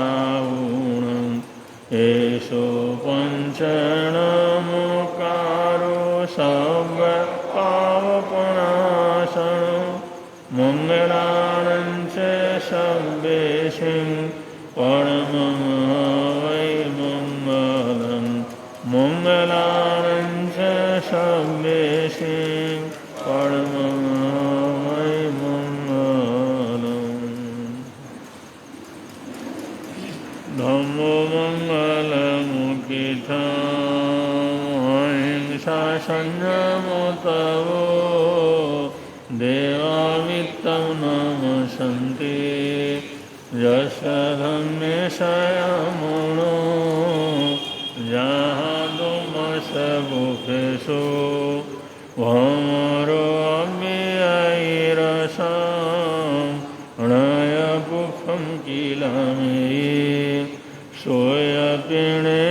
सावूणं एषो पंचणमुकारो सर्वपावपनाशनं मंगलानं च सर्वेषां परमं वै मंगलं मंगलानं च सर्वेषां परमं वै मंगलम् धम्मो मंगलमुखितं अहिंसा संयमो तवो देवामित्तं नमस्ते यस्य धम्मे संयमो जहादुमसगुफेषु भमरो अव्ययैरसं णयगुफं किलमे सोयपिणे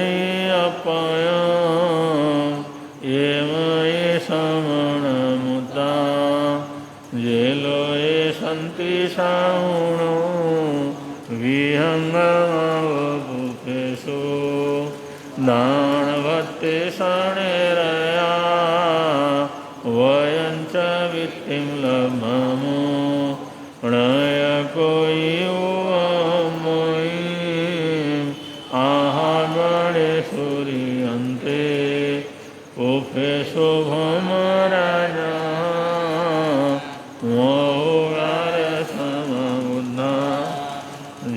अपयं ये मये समणमुता ये लोये सन्ति साहुणो विहङ्गमवगुफेषु दानवत्ते शरणेरया वयं च वित्तिं लभमो णयको सूर्यन्ते उपेशो भमराजा मोगारसमबुद्धा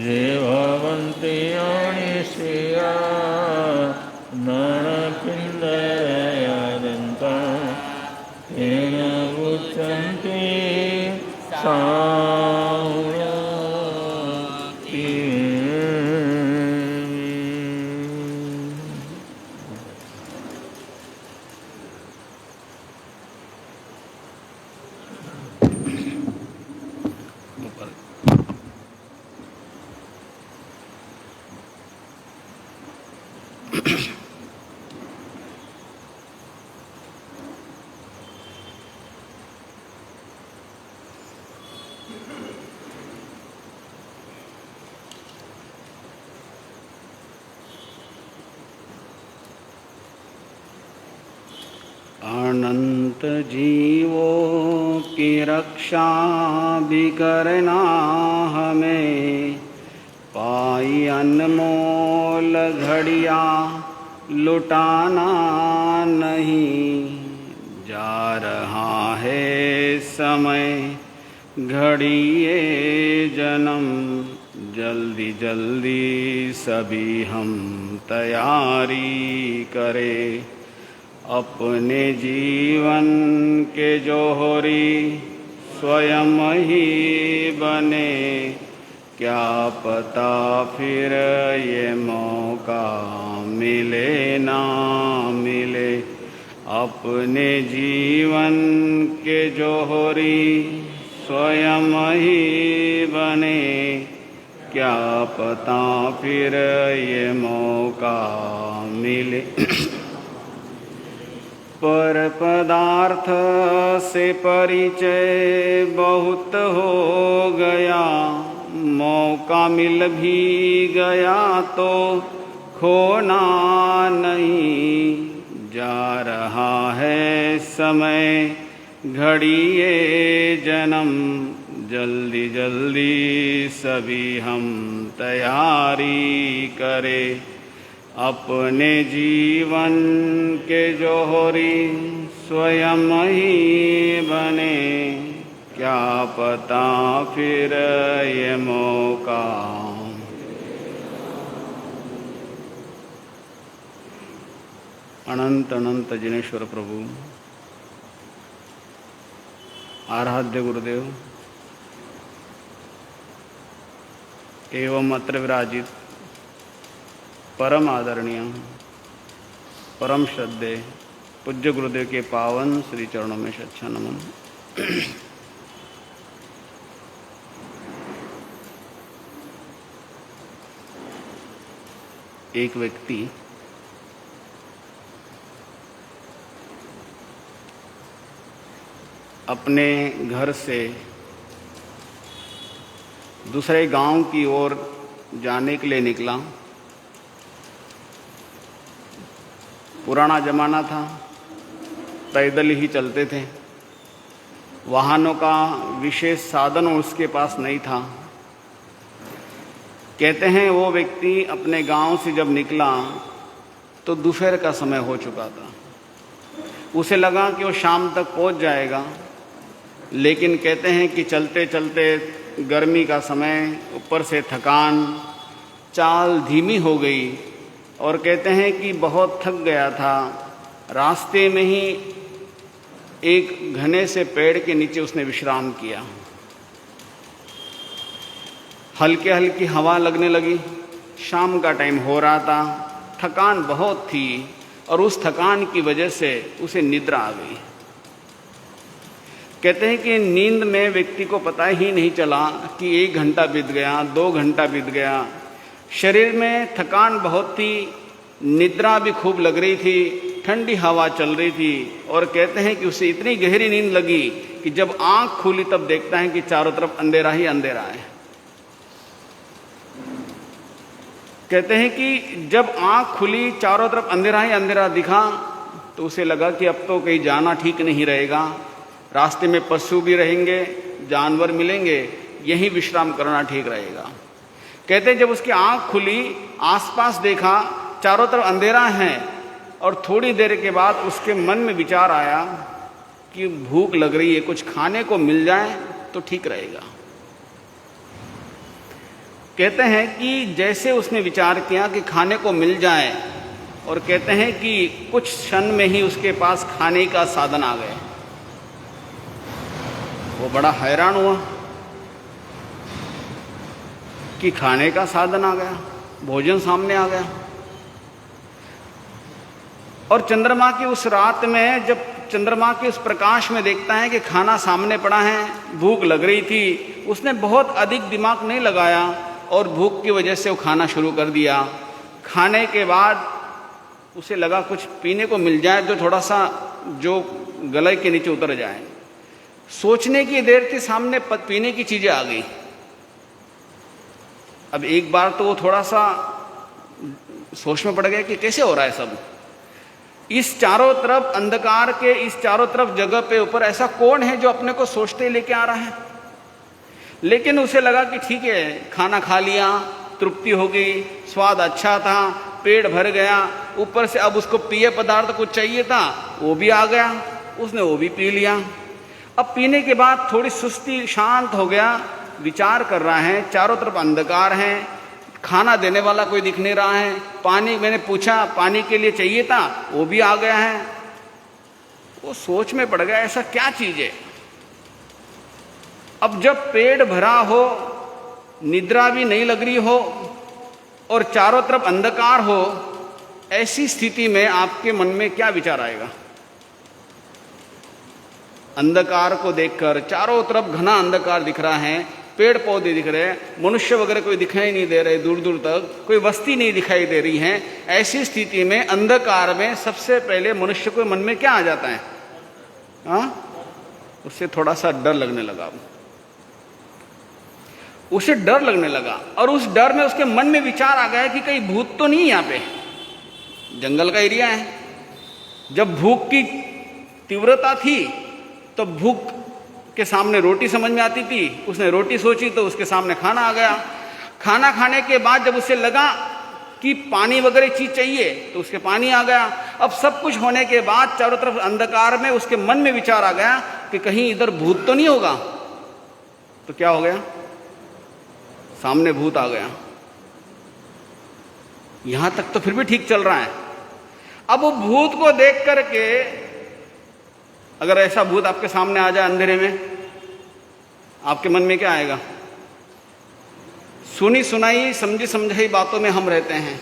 ये भवन्ति अनिश्चिया नरपिण्डरयदन्ता तेन उच्यन्ते अनंत जीवों की रक्षा भी करना हमें, पाई अनमोल घड़िया लुटाना नहीं। जा रहा है समय घड़ी ये जन्म, जल्दी जल्दी सभी हम तैयारी करें। अपने जीवन के जोहरी स्वयं ही बने, क्या पता फिर ये मौका मिले ना मिले। अपने जीवन के जोहरी स्वयं ही बने, क्या पता फिर ये मौका मिले। पर पदार्थ से परिचय बहुत हो गया, मौका मिल भी गया तो खोना नहीं। जा रहा है समय घड़ी ये जन्म, जल्दी जल्दी सभी हम तैयारी करें। अपने जीवन के जोहरी स्वयं ही बने, क्या पता फिर ये मौका। अनंत अनंत जिनेश्वर प्रभु, आराध्य गुरुदेव एवं अत्र विराजित परम आदरणीय परम श्रद्धेय पूज्य गुरुदेव के पावन श्री चरणों में सच्चा नमन। एक व्यक्ति अपने घर से दूसरे गांव की ओर जाने के लिए निकला। पुराना जमाना था, पैदल ही चलते थे, वाहनों का विशेष साधन उसके पास नहीं था। कहते हैं वो व्यक्ति अपने गांव से जब निकला तो दोपहर का समय हो चुका था। उसे लगा कि वो शाम तक पहुंच जाएगा, लेकिन कहते हैं कि चलते चलते गर्मी का समय, ऊपर से थकान, चाल धीमी हो गई और कहते हैं कि बहुत थक गया था। रास्ते में ही एक घने से पेड़ के नीचे उसने विश्राम किया। हल्के हल्की हवा लगने लगी, शाम का टाइम हो रहा था, थकान बहुत थी और उस थकान की वजह से उसे निद्रा आ गई। कहते हैं कि नींद में व्यक्ति को पता ही नहीं चला कि 1 घंटा बीत गया, 2 घंटा बीत गया। शरीर में थकान बहुत थी, निद्रा भी खूब लग रही थी, ठंडी हवा चल रही थी और कहते हैं कि उसे इतनी गहरी नींद लगी कि जब आंख खुली तब देखता है कि चारों तरफ अंधेरा ही अंधेरा है। कहते हैं कि जब आंख खुली, चारों तरफ अंधेरा ही अंधेरा दिखा तो उसे लगा कि अब तो कहीं जाना ठीक नहीं रहेगा, रास्ते में पशु भी रहेंगे, जानवर मिलेंगे, यहीं विश्राम करना ठीक रहेगा। कहते हैं जब उसकी आंख खुली, आसपास देखा, चारों तरफ अंधेरा है और थोड़ी देर के बाद उसके मन में विचार आया कि भूख लग रही है, कुछ खाने को मिल जाए तो ठीक रहेगा। कहते हैं कि जैसे उसने विचार किया कि खाने को मिल जाए, और कहते हैं कि कुछ क्षण में ही उसके पास खाने का साधन आ गए। वो बड़ा हैरान हुआ कि खाने का साधन आ गया, भोजन सामने आ गया। और चंद्रमा की उस रात में जब चंद्रमा के उस प्रकाश में देखता है कि खाना सामने पड़ा है, भूख लग रही थी, उसने बहुत अधिक दिमाग नहीं लगाया और भूख की वजह से वो खाना शुरू कर दिया। खाने के बाद उसे लगा कुछ पीने को मिल जाए जो थोड़ा सा जो गले के नीचे उतर जाए। सोचने की देर थी, सामने पीने की चीजें आ गई। अब एक बार तो वो थोड़ा सा सोच में पड़ गया कि कैसे हो रहा है सब। इस चारों तरफ अंधकार के, इस चारों तरफ जगह पे ऊपर ऐसा कौन है जो अपने को सोचते लेके आ रहा है। लेकिन उसे लगा कि ठीक है, खाना खा लिया, तृप्ति हो गई, स्वाद अच्छा था, पेट भर गया, ऊपर से अब उसको पेय पदार्थ कुछ चाहिए था, वो भी आ गया, उसने वो भी पी लिया। अब पीने के बाद थोड़ी सुस्ती, शांत हो गया, विचार कर रहा है, चारों तरफ अंधकार है, खाना देने वाला कोई दिख नहीं रहा है, पानी मैंने पूछा पानी के लिए चाहिए था, वो भी आ गया है। वो सोच में पड़ गया ऐसा क्या चीज है। अब जब पेट भरा हो, निद्रा भी नहीं लग रही हो और चारों तरफ अंधकार हो, ऐसी स्थिति में आपके मन में क्या विचार आएगा। अंधकार को देखकर, चारों तरफ घना अंधकार दिख रहा है, पेड़ पौधे दिख रहे हैं, मनुष्य वगैरह कोई दिखाई नहीं दे रहे, दूर दूर तक कोई बस्ती नहीं दिखाई दे रही है। ऐसी स्थिति में अंधकार में सबसे पहले मनुष्य को मन में क्या आ जाता है? उससे थोड़ा सा डर लगने लगा। उसे डर लगने लगा और उस डर में उसके मन में विचार आ गया कि कहीं भूत तो नहीं, यहाँ पे जंगल का एरिया है। जब भूख की तीव्रता थी तो भूख के सामने रोटी समझ में आती थी, उसने रोटी सोची तो उसके सामने खाना आ गया। खाना खाने के बाद जब उसे लगा कि पानी वगैरह चीज चाहिए तो उसके पानी आ गया। अब सब कुछ होने के बाद चारों तरफ अंधकार में उसके मन में विचार आ गया कि कहीं इधर भूत तो नहीं होगा। तो क्या हो गया? सामने भूत आ गया। यहां तक तो फिर भी ठीक चल रहा है। अब वो भूत को देख करके, अगर ऐसा भूत आपके सामने आ जाए अंधेरे में, आपके मन में क्या आएगा? सुनी सुनाई समझी समझाई बातों में हम रहते हैं।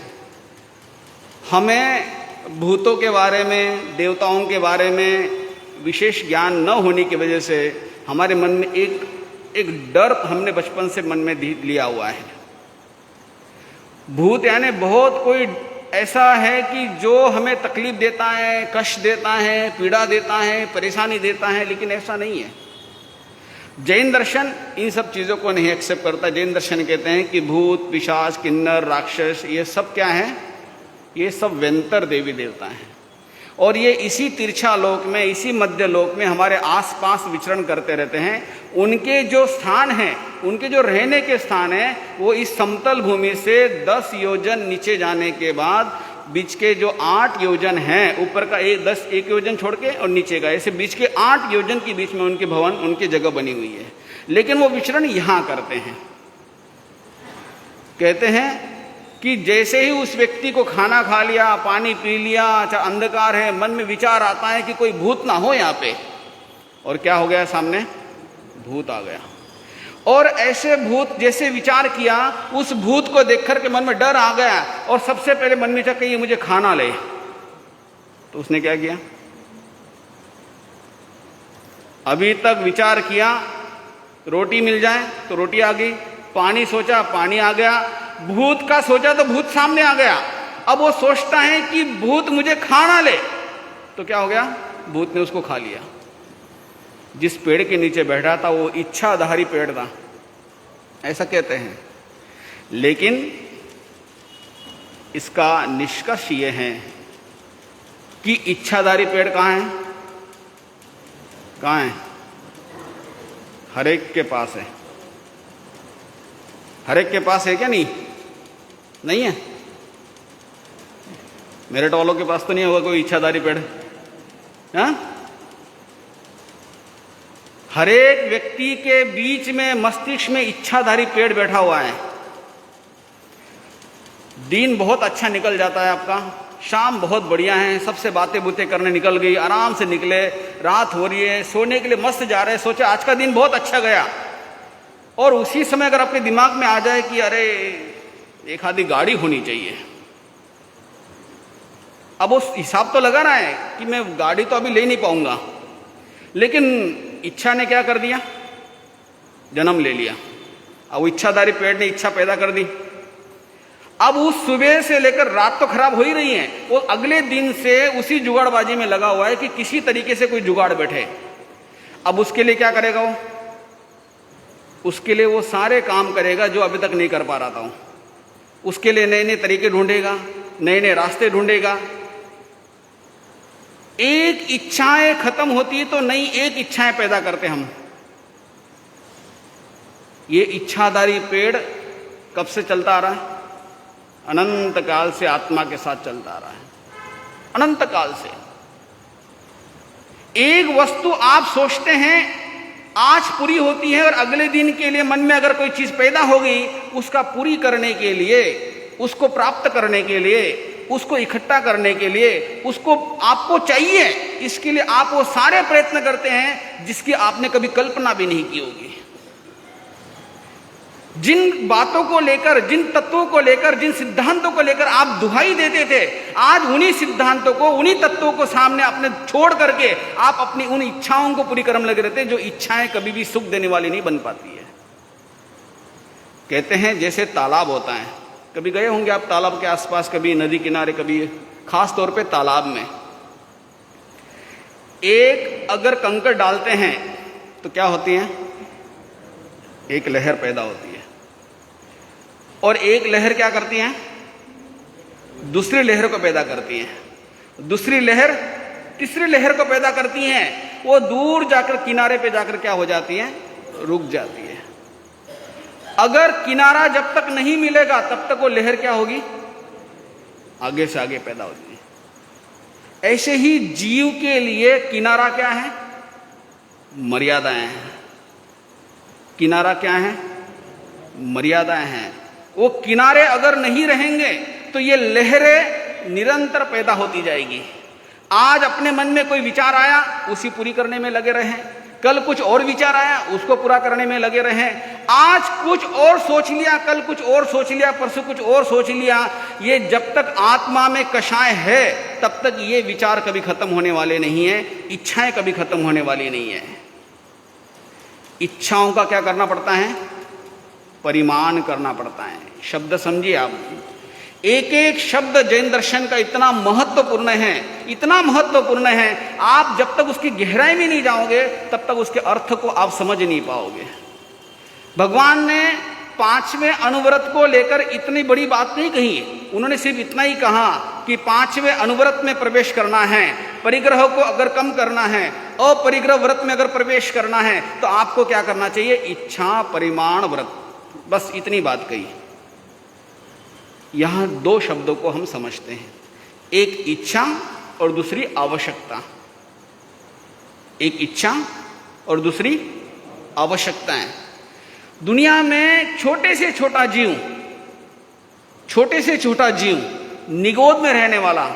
हमें भूतों के बारे में, देवताओं के बारे में विशेष ज्ञान न होने की वजह से हमारे मन में एक डर हमने बचपन से मन में लिया हुआ है। भूत यानी बहुत कोई ऐसा है कि जो हमें तकलीफ देता है, कष्ट देता है, पीड़ा देता है, परेशानी देता है, लेकिन ऐसा नहीं है। जैन दर्शन इन सब चीज़ों को नहीं एक्सेप्ट करता। जैन दर्शन कहते हैं कि भूत, पिशाच, किन्नर, राक्षस ये सब क्या हैं? ये सब व्यंतर देवी देवता हैं और ये इसी तिरछा लोक में, इसी मध्य लोक में हमारे आसपास विचरण करते रहते हैं। उनके जो स्थान हैं, उनके जो रहने के स्थान हैं, वो इस समतल भूमि से 10 योजन नीचे जाने के बाद बीच के जो 8 योजन हैं, ऊपर का 1 योजन छोड़ के और नीचे का, ऐसे बीच के 8 योजन के बीच में उनके भवन, उनकी जगह बनी हुई है। लेकिन वो विचरण यहां करते हैं। कहते हैं कि जैसे ही उस व्यक्ति को खाना खा लिया, पानी पी लिया, अच्छा अंधकार है, मन में विचार आता है कि कोई भूत ना हो यहाँ पे, और क्या हो गया? सामने भूत आ गया। और ऐसे भूत जैसे विचार किया, उस भूत को देख करके मन में डर आ गया और सबसे पहले मन में विचार कि ये मुझे खाना ले। तो उसने क्या किया? अभी तक विचार किया रोटी मिल जाए तो रोटी आ गई, पानी सोचा पानी आ गया, भूत का सोचा तो भूत सामने आ गया। अब वो सोचता है कि भूत मुझे खाना ले, तो क्या हो गया? भूत ने उसको खा लिया। जिस पेड़ के नीचे बैठा था वो इच्छाधारी पेड़ था, ऐसा कहते हैं। लेकिन इसका निष्कर्ष ये है कि इच्छाधारी पेड़ कहाँ है? कहाँ है? हर एक के पास है। हर एक के पास है क्या? नहीं है। मेरे टोलों के पास तो नहीं होगा कोई इच्छाधारी पेड़, हाँ? हर एक व्यक्ति के बीच में, मस्तिष्क में इच्छाधारी पेड़ बैठा हुआ है। दिन बहुत अच्छा निकल जाता है आपका, शाम बहुत बढ़िया है, सबसे बातें बूतें करने निकल गई, आराम से निकले, रात हो रही है, सोने के लिए मस्त जा रहे हैं, सोचे आज का दिन बहुत अच्छा गया। और उसी समय अगर आपके दिमाग में आ जाए कि अरे एक आधी गाड़ी होनी चाहिए, अब वो हिसाब तो लगा रहा है कि मैं गाड़ी तो अभी ले नहीं पाऊंगा, लेकिन इच्छा ने क्या कर दिया? जन्म ले लिया। अब वो इच्छाधारी पेड़ ने इच्छा पैदा कर दी। अब उस सुबह से लेकर रात तो खराब हो ही रही है, वो अगले दिन से उसी जुगाड़बाजी में लगा हुआ है कि किसी तरीके से कोई जुगाड़ बैठे। अब उसके लिए क्या करेगा वो? उसके लिए वो सारे काम करेगा जो अभी तक नहीं कर पा रहा था। उसके लिए नए नए तरीके ढूंढेगा, नए नए रास्ते ढूंढेगा। एक इच्छाएं खत्म होती है तो नई एक इच्छाएं पैदा करते हम। ये इच्छाधारी पेड़ कब से चलता आ रहा है? अनंत काल से आत्मा के साथ चलता आ रहा है, अनंत काल से। एक वस्तु आप सोचते हैं आज पूरी होती है और अगले दिन के लिए मन में अगर कोई चीज पैदा हो गई, उसका पूरी करने के लिए, उसको प्राप्त करने के लिए, उसको इकट्ठा करने के लिए, उसको आपको चाहिए, इसके लिए आप वो सारे प्रयत्न करते हैं जिसकी आपने कभी कल्पना भी नहीं की होगी। जिन बातों को लेकर, जिन तत्वों को लेकर, जिन सिद्धांतों को लेकर आप दुहाई देते थे, आज उन्हीं सिद्धांतों को, उन्हीं तत्वों को सामने अपने छोड़ करके आप अपनी उन इच्छाओं को पूरी करने लगे रहते हैं, जो इच्छाएं कभी भी सुख देने वाली नहीं बन पाती है। कहते हैं जैसे तालाब होता है, कभी गए होंगे आप तालाब के आसपास, कभी नदी किनारे, कभी खास तौर पे तालाब में। एक अगर कंकड़ डालते हैं तो क्या होती है? एक लहर पैदा होती है, और एक लहर क्या करती है? दूसरी लहर को पैदा करती है, दूसरी लहर तीसरी लहर को पैदा करती है। वो दूर जाकर किनारे पे जाकर क्या हो जाती है? रुक जाती है। अगर किनारा जब तक नहीं मिलेगा तब तक वो लहर क्या होगी? आगे से आगे पैदा होती है। ऐसे ही जीव के लिए किनारा क्या है? मर्यादाएं हैं। किनारा क्या है? मर्यादाएं हैं। वो किनारे अगर नहीं रहेंगे तो ये लहरें निरंतर पैदा होती जाएगी। आज अपने मन में कोई विचार आया, उसी पूरी करने में लगे रहें। कल कुछ और विचार आया, उसको पूरा करने में लगे रहें। आज कुछ और सोच लिया, कल कुछ और सोच लिया, परसों कुछ और सोच लिया। ये जब तक आत्मा में कषाय है तब तक ये विचार कभी खत्म होने वाले नहीं है, इच्छाएं कभी खत्म होने वाली नहीं है। इच्छाओं का क्या करना पड़ता है? परिमाण करना पड़ता है। शब्द समझिए आप। एक एक शब्द जैन दर्शन का इतना महत्वपूर्ण है, इतना महत्वपूर्ण है, आप जब तक उसकी गहराई में नहीं जाओगे तब तक उसके अर्थ को आप समझ नहीं पाओगे। भगवान ने 5वें अनुव्रत को लेकर इतनी बड़ी बात नहीं कही, उन्होंने सिर्फ इतना ही कहा कि 5वें अनुव्रत में प्रवेश करना है, परिग्रह को अगर कम करना है, अपरिग्रह व्रत में अगर प्रवेश करना है तो आपको क्या करना चाहिए, इच्छा परिमाण व्रत, बस इतनी बात कही। यहां 2 शब्दों को हम समझते हैं, एक इच्छा और दूसरी आवश्यकता। एक इच्छा और दूसरी आवश्यकताएं। दुनिया में छोटे से छोटा जीव निगोद में रहने वाला,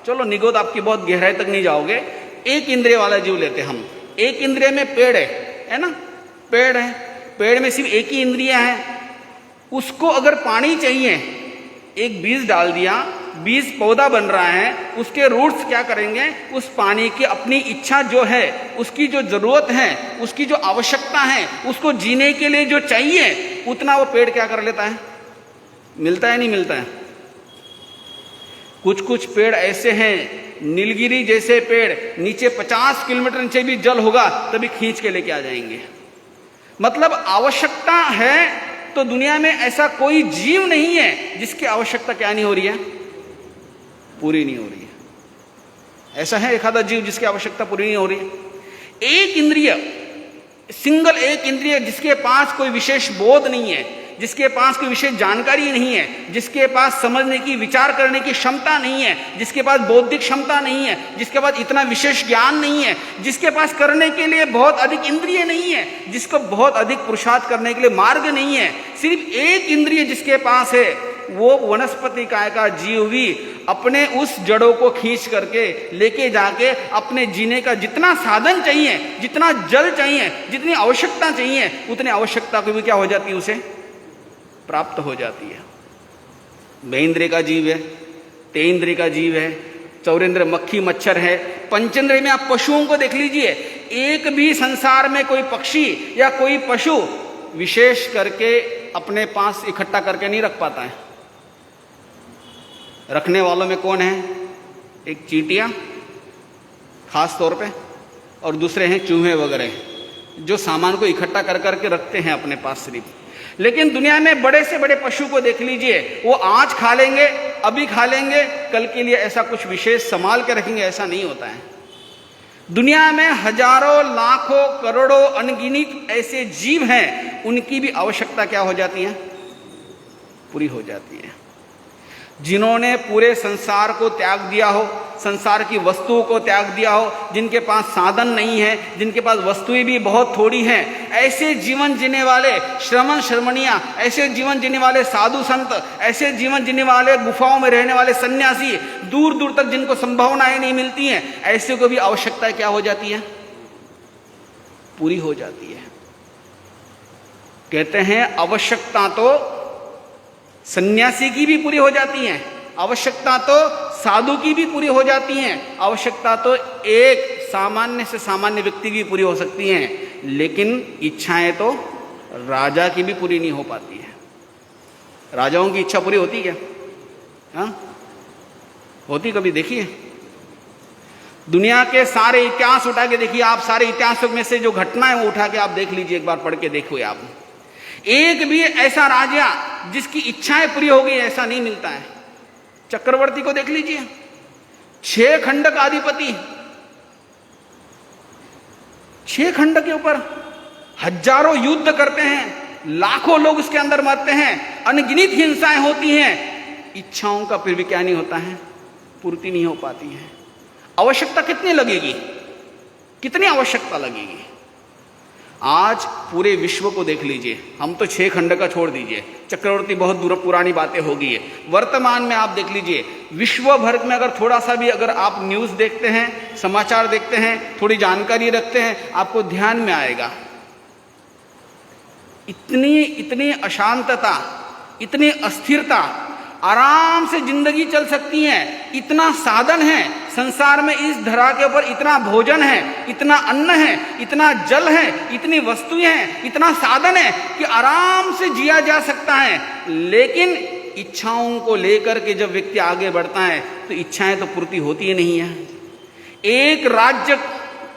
चलो निगोद आपकी बहुत गहराई तक नहीं जाओगे, एक इंद्रिय वाला जीव लेते हम। एक इंद्रिय में पेड़ है ना, पेड़ है, पेड़ में सिर्फ एक ही इंद्रिय है। उसको अगर पानी चाहिए, एक बीज डाल दिया, बीज पौधा बन रहा है, उसके रूट्स क्या करेंगे, उस पानी की अपनी इच्छा जो है, उसकी जो जरूरत है, उसकी जो आवश्यकता है, उसको जीने के लिए जो चाहिए उतना वो पेड़ क्या कर लेता है, मिलता है नहीं मिलता है। कुछ कुछ पेड़ ऐसे हैं, नीलगिरी जैसे पेड़ नीचे 50 किलोमीटर नीचे भी जल होगा तभी खींच के लेके आ जाएंगे। मतलब आवश्यकता है तो दुनिया में ऐसा कोई जीव नहीं है जिसकी आवश्यकता क्या नहीं हो रही है, पूरी नहीं हो रही है। ऐसा है एक आधा जीव जिसकी आवश्यकता पूरी नहीं हो रही है। एक इंद्रिय, सिंगल एक इंद्रिय जिसके पास कोई विशेष बोध नहीं है, जिसके पास कोई विशेष जानकारी नहीं है, जिसके पास समझने की, विचार करने की क्षमता नहीं है, जिसके पास बौद्धिक क्षमता नहीं है, जिसके पास इतना विशेष ज्ञान नहीं है, जिसके पास करने के लिए बहुत अधिक इंद्रिय नहीं है, जिसको बहुत अधिक पुरुषार्थ करने के लिए मार्ग नहीं है, सिर्फ एक इंद्रिय जिसके पास है, वो वनस्पति काय का जीव भी अपने उस जड़ों को खींच करके लेके जाके अपने जीने का जितना साधन चाहिए, जितना जल चाहिए, जितनी आवश्यकता चाहिए, उतनी आवश्यकता को भी क्या हो जाती है, उसे प्राप्त हो जाती है। बेंद्रिय का जीव है, तेंद्रिय का जीव है, चौरेंद्र मक्खी मच्छर है, पंचेंद्रिय में आप पशुओं को देख लीजिए, एक भी संसार में कोई पक्षी या कोई पशु विशेष करके अपने पास इकट्ठा करके नहीं रख पाता है। रखने वालों में कौन है, एक चींटियां खास तौर पे, और दूसरे हैं चूहे वगैरह, जो सामान को इकट्ठा कर करके रखते हैं अपने पास सिर्फ। लेकिन दुनिया में बड़े से बड़े पशु को देख लीजिए, वो आज खा लेंगे, अभी खा लेंगे, कल के लिए ऐसा कुछ विशेष संभाल के रखेंगे, ऐसा नहीं होता है। दुनिया में हजारों लाखों करोड़ों अनगिनत ऐसे जीव हैं, उनकी भी आवश्यकता क्या हो जाती है, पूरी हो जाती है। जिन्होंने पूरे संसार को त्याग दिया हो, संसार की वस्तुओं को त्याग दिया हो, जिनके पास साधन नहीं है, जिनके पास वस्तुएं भी बहुत थोड़ी हैं, ऐसे जीवन जीने वाले श्रमण श्रमणियां, ऐसे जीवन जीने वाले साधु संत, ऐसे जीवन जीने वाले गुफाओं में रहने वाले सन्यासी, दूर दूर तक जिनको संभावनाएं नहीं मिलती हैं, ऐसे को भी आवश्यकता क्या हो जाती है, पूरी हो जाती है। कहते हैं आवश्यकता तो सन्यासी की भी पूरी हो जाती है, आवश्यकता तो साधु की भी पूरी हो जाती है, आवश्यकता तो एक सामान्य से सामान्य व्यक्ति की पूरी हो सकती है, लेकिन इच्छाएं तो राजा की भी पूरी नहीं हो पाती है। राजाओं की इच्छा पूरी होती क्या, हाँ होती कभी देखिए? दुनिया के सारे इतिहास उठा के देखिए आप, सारे इतिहासों में से जो घटना है वो उठा के आप देख लीजिए, एक बार पढ़ के देखो आप। एक भी ऐसा राजा जिसकी इच्छाएं पूरी हो गई ऐसा नहीं मिलता है। चक्रवर्ती को देख लीजिए, 6 खंड का अधिपति, 6 खंड के ऊपर हजारों युद्ध करते हैं, लाखों लोग उसके अंदर मरते हैं, अनगिनत हिंसाएं होती हैं, इच्छाओं का फिर भी क्या नहीं होता है, पूर्ति नहीं हो पाती है। आवश्यकता कितनी लगेगी, कितनी आवश्यकता लगेगी? आज पूरे विश्व को देख लीजिए, हम तो 6 खंड का छोड़ दीजिए, चक्रवर्ती बहुत दूर पुरानी बातें हो गई है। वर्तमान में आप देख लीजिए, विश्व भर में अगर थोड़ा सा भी अगर आप न्यूज़ देखते हैं, समाचार देखते हैं, थोड़ी जानकारी रखते हैं, आपको ध्यान में आएगा इतनी अशांतता, इतनी अस्थिरता, आराम से जिंदगी चल सकती है, इतना साधन है संसार में, इस धरा के ऊपर इतना भोजन है, इतना अन्न है, इतना जल है, इतनी वस्तुएं हैं, इतना साधन है कि आराम से जिया जा सकता है। लेकिन इच्छाओं को लेकर के जब व्यक्ति आगे बढ़ता है तो इच्छाएं तो पूर्ति होती ही नहीं है। एक राज्य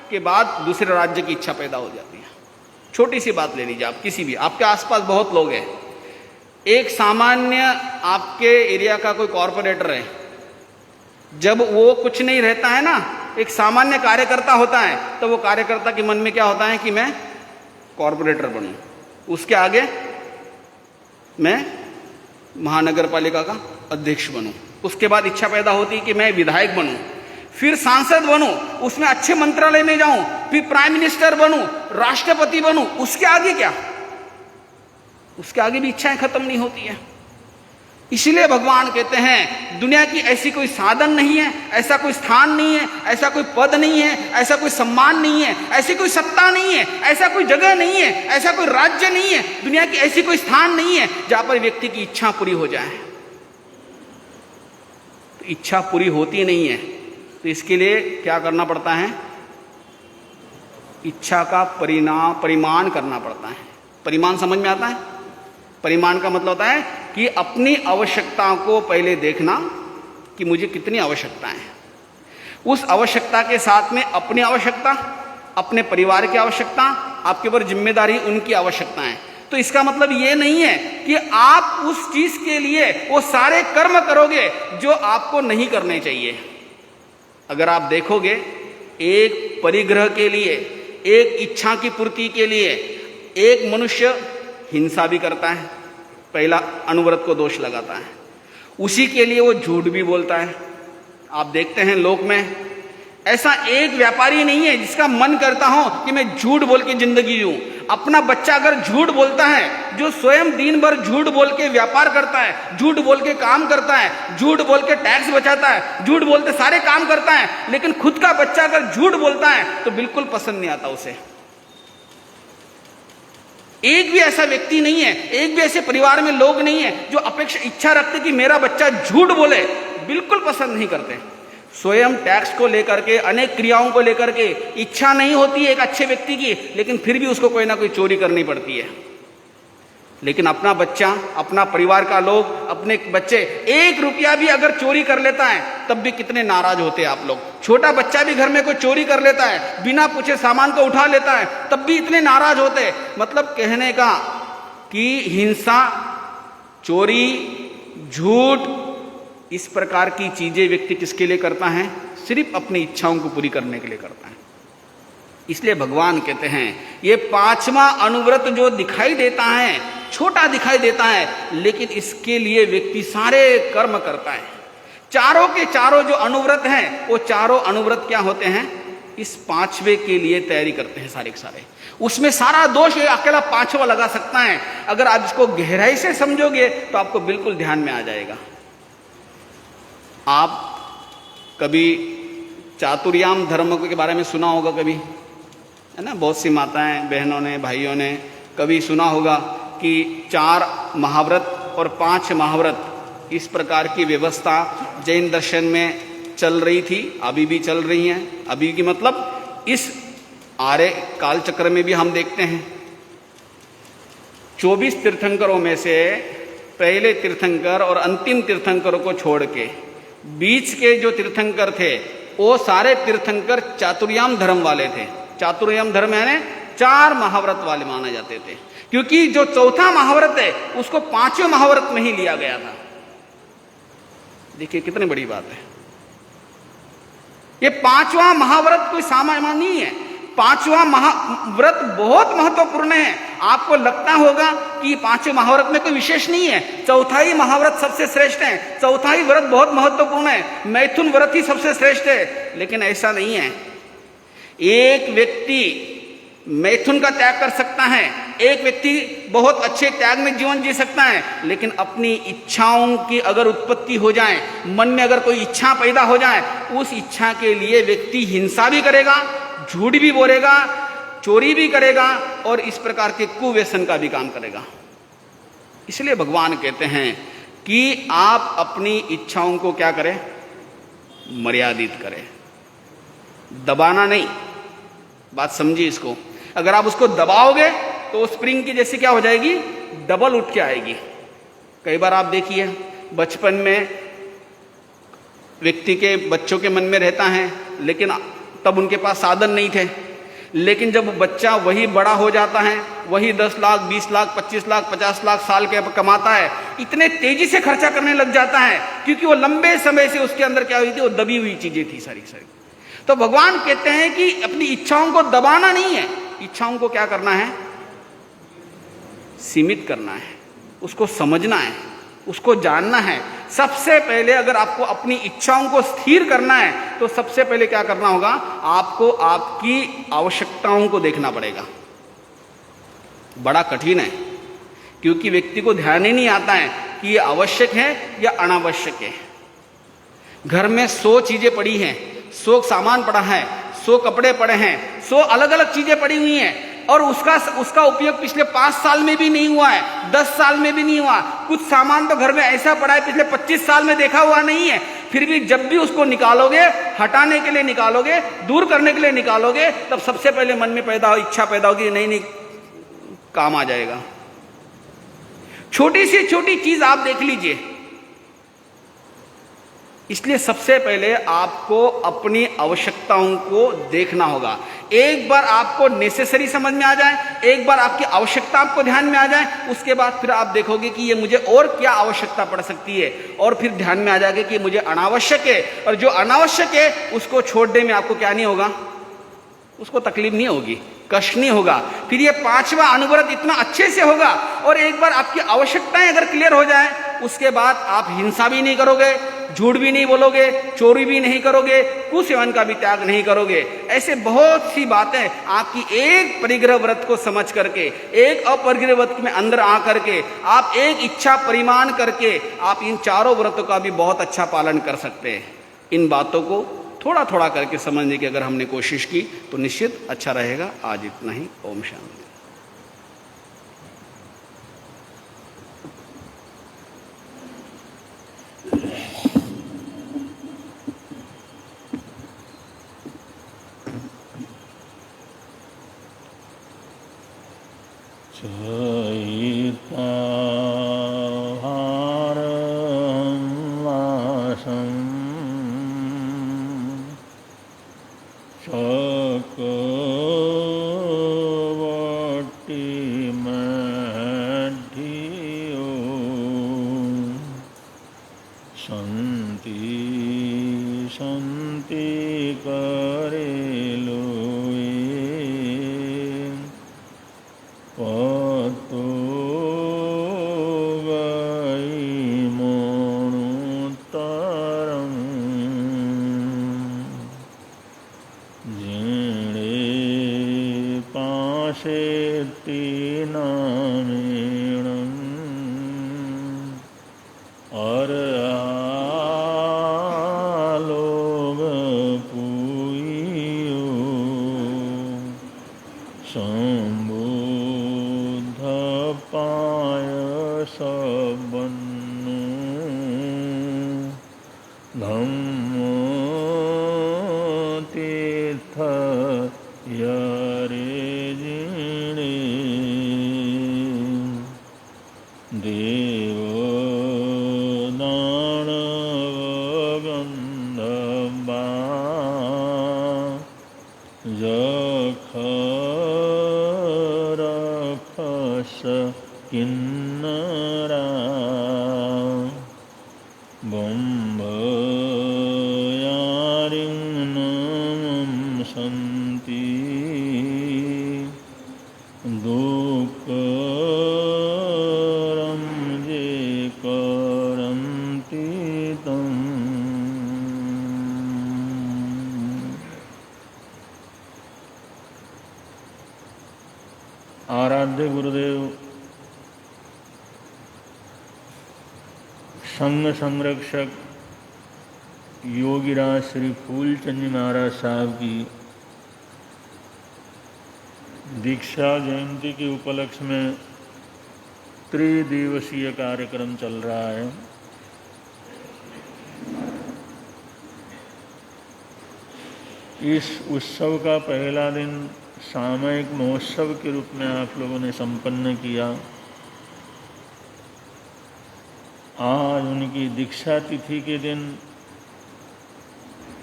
के बाद दूसरे राज्य की इच्छा पैदा हो जाती है। छोटी सी बात ले लीजिए, आप किसी भी, आपके आसपास बहुत लोग हैं, एक सामान्य आपके एरिया का कोई कॉरपोरेटर है, जब वो कुछ नहीं रहता है ना, एक सामान्य कार्यकर्ता होता है, तो वो कार्यकर्ता के मन में क्या होता है कि मैं कॉरपोरेटर बनूं, उसके आगे मैं महानगर पालिका का अध्यक्ष बनूं, उसके बाद इच्छा पैदा होती है कि मैं विधायक बनूं, फिर सांसद बनूं, उसमें अच्छे मंत्रालय में जाऊं, फिर प्राइम मिनिस्टर बनूं, राष्ट्रपति बनूं, उसके आगे क्या? उसके आगे भी इच्छाएं खत्म नहीं होती है। इसलिए भगवान कहते हैं दुनिया की ऐसी कोई साधन नहीं है, ऐसा कोई स्थान नहीं है, ऐसा कोई पद नहीं है, ऐसा कोई सम्मान नहीं है, ऐसी कोई सत्ता नहीं है, ऐसा कोई जगह नहीं है, ऐसा कोई राज्य नहीं है, दुनिया की ऐसी कोई स्थान नहीं है जहां पर व्यक्ति की इच्छा पूरी हो जाए। तो इच्छा पूरी होती नहीं है, तो इसके लिए क्या करना पड़ता है? इच्छा का परिमाण करना पड़ता है। परिमाण समझ में आता है? परिमाण का मतलब होता है कि अपनी आवश्यकता को पहले देखना कि मुझे कितनी आवश्यकता है, उस आवश्यकता के साथ में अपनी आवश्यकता, अपने परिवार की आवश्यकता, आपके ऊपर जिम्मेदारी उनकी आवश्यकताएं। तो इसका मतलब ये नहीं है कि आप उस चीज के लिए वो सारे कर्म करोगे जो आपको नहीं करने चाहिए। अगर आप देखोगे, एक परिग्रह के लिए, एक इच्छा की पूर्ति के लिए एक मनुष्य हिंसा भी करता है, पहला अनुव्रत को दोष लगाता है, उसी के लिए वो झूठ भी बोलता है। आप देखते हैं लोक में ऐसा एक व्यापारी नहीं है जिसका मन करता हो कि मैं झूठ बोल के जिंदगी जीऊं। अपना बच्चा अगर झूठ बोलता है, जो स्वयं दिन भर झूठ बोल के व्यापार करता है, झूठ बोल के काम करता है, झूठ बोल के टैक्स बचाता है, झूठ बोलते सारे काम करता है, लेकिन खुद का बच्चा अगर झूठ बोलता है तो बिल्कुल पसंद नहीं आता उसे। एक भी ऐसा व्यक्ति नहीं है, एक भी ऐसे परिवार में लोग नहीं है जो अपेक्षा इच्छा रखते कि मेरा बच्चा झूठ बोले, बिल्कुल पसंद नहीं करते। स्वयं टैक्स को लेकर के, अनेक क्रियाओं को लेकर के इच्छा नहीं होती है एक अच्छे व्यक्ति की, लेकिन फिर भी उसको कोई ना कोई चोरी करनी पड़ती है। लेकिन अपना बच्चा, अपना परिवार का लोग, अपने बच्चे 1 रुपया भी अगर चोरी कर लेता है तब भी कितने नाराज होते हैं आप लोग। छोटा बच्चा भी घर में कोई चोरी कर लेता है, बिना पूछे सामान को उठा लेता है, तब भी इतने नाराज होते हैं। मतलब कहने का कि हिंसा, चोरी, झूठ, इस प्रकार की चीजें व्यक्ति किसके लिए करता है? सिर्फ अपनी इच्छाओं को पूरी करने के लिए करता है। इसलिए भगवान कहते हैं ये 5वां अनुव्रत जो दिखाई देता है, छोटा दिखाई देता है, लेकिन इसके लिए व्यक्ति सारे कर्म करता है। चारों के चारों जो अनुव्रत हैं, वो चारों अनुव्रत क्या होते हैं? इस 5वें के लिए तैयारी करते हैं सारे के सारे। उसमें सारा दोष अकेला 5वां लगा सकता है। अगर आप इसको गहराई से समझोगे तो आपको बिल्कुल ध्यान में आ जाएगा। आप कभी चातुर्याम धर्म के बारे में सुना होगा, कभी, है ना? बहुत सी माताएं, बहनों ने, भाइयों ने कभी सुना होगा कि 4 महाव्रत और 5 महाव्रत, इस प्रकार की व्यवस्था जैन दर्शन में चल रही थी, अभी भी चल रही हैं। अभी की मतलब इस आर्य काल चक्र में भी हम देखते हैं। 24 तीर्थंकरों में से पहले तीर्थंकर और अंतिम तीर्थंकरों को छोड़ के बीच के जो तीर्थंकर थे वो सारे तीर्थंकर चातुर्याम धर्म वाले थे। चातुर्याम धर्म यानी 4 महाव्रत वाले माने जाते थे, क्योंकि जो चौथा महाव्रत है उसको 5वें महाव्रत में ही लिया गया था। देखिए कितनी बड़ी बात है। ये 5वां महाव्रत कोई सामान्य नहीं है। 5वां महाव्रत बहुत महत्वपूर्ण है। आपको लगता होगा कि 5वें महाव्रत में कोई विशेष नहीं है, चौथा ही महाव्रत सबसे श्रेष्ठ है, चौथा ही व्रत बहुत महत्वपूर्ण है, मैथुन व्रत ही सबसे श्रेष्ठ है, लेकिन ऐसा नहीं है। एक व्यक्ति मैथुन का त्याग कर सकता है, एक व्यक्ति बहुत अच्छे त्याग में जीवन जी सकता है, लेकिन अपनी इच्छाओं की अगर उत्पत्ति हो जाए, मन में अगर कोई इच्छा पैदा हो जाए, उस इच्छा के लिए व्यक्ति हिंसा भी करेगा, झूठ भी बोलेगा, चोरी भी करेगा और इस प्रकार के कुव्यसन का भी काम करेगा। इसलिए भगवान कहते हैं कि आप अपनी इच्छाओं को क्या करें? मर्यादित करें, दबाना नहीं। बात समझिए इसको। अगर आप उसको दबाओगे तो स्प्रिंग की जैसी क्या हो जाएगी? डबल उठ के आएगी। कई बार आप देखिए बचपन में व्यक्ति के बच्चों के मन में रहता है, लेकिन तब उनके पास साधन नहीं थे। लेकिन जब बच्चा वही बड़ा हो जाता है, वही 10 लाख 20 लाख 25 लाख 50 लाख साल के कमाता है, इतने तेजी से खर्चा करने लग जाता है, क्योंकि वो लंबे समय से उसके अंदर क्या हुई थी, वो दबी हुई चीजें थी सारी सारी। तो भगवान कहते हैं कि अपनी इच्छाओं को दबाना नहीं है, इच्छाओं को क्या करना है, सीमित करना है, उसको समझना है, उसको जानना है। सबसे पहले अगर आपको अपनी इच्छाओं को स्थिर करना है तो सबसे पहले क्या करना होगा, आपको आपकी आवश्यकताओं को देखना पड़ेगा। बड़ा कठिन है, क्योंकि व्यक्ति को ध्यान ही नहीं आता है कि ये आवश्यक है या अनावश्यक है। घर में 100 चीजें पड़ी हैं, 100 सामान पड़ा है, 100 कपड़े पड़े हैं, 100 अलग अलग चीजें पड़ी हुई हैं, और उसका उपयोग पिछले 5 साल में भी नहीं हुआ है, 10 साल में भी नहीं हुआ। कुछ सामान तो घर में ऐसा पड़ा है पिछले 25 साल में देखा हुआ नहीं है, फिर भी जब भी उसको निकालोगे, हटाने के लिए निकालोगे, दूर करने के लिए निकालोगे, तब सबसे पहले मन में इच्छा पैदा होगी, नहीं काम आ जाएगा। छोटी से छोटी चीज आप देख लीजिए। इसलिए सबसे पहले आपको अपनी आवश्यकताओं को देखना होगा। एक बार आपको नेसेसरी समझ में आ जाए, एक बार आपकी आवश्यकता आपको ध्यान में आ जाए, उसके बाद फिर आप देखोगे कि ये मुझे और क्या आवश्यकता पड़ सकती है, और फिर ध्यान में आ जाएगा कि मुझे अनावश्यक है, और जो अनावश्यक है उसको छोड़ने में आपको क्या नहीं होगा, उसको तकलीफ नहीं होगी, कष्ट नहीं होगा। फिर ये 5वां अनुव्रत इतना अच्छे से होगा। और एक बार आपकी आवश्यकताएं अगर क्लियर हो जाए, उसके बाद आप हिंसा भी नहीं करोगे, झूठ भी नहीं बोलोगे, चोरी भी नहीं करोगे, कुसेवन का भी त्याग नहीं करोगे। ऐसे बहुत सी बातें आपकी एक परिग्रह व्रत को समझ करके, एक अपरिग्रह व्रत में अंदर आ करके, आप एक इच्छा परिमाण करके आप इन चारों व्रतों का भी बहुत अच्छा पालन कर सकते हैं। इन बातों को थोड़ा थोड़ा करके समझने की अगर हमने कोशिश की तो निश्चित अच्छा रहेगा। आज इतना ही। ओम शांति। आराध्य गुरुदेव संघ संरक्षक योगीराज श्री फूलचंद जी महाराज साहब की दीक्षा जयंती के उपलक्ष्य में त्रिदिवसीय कार्यक्रम चल रहा है। इस उत्सव का पहला दिन सामूहिक महोत्सव के रूप में आप लोगों ने संपन्न किया। आज उनकी दीक्षा तिथि के दिन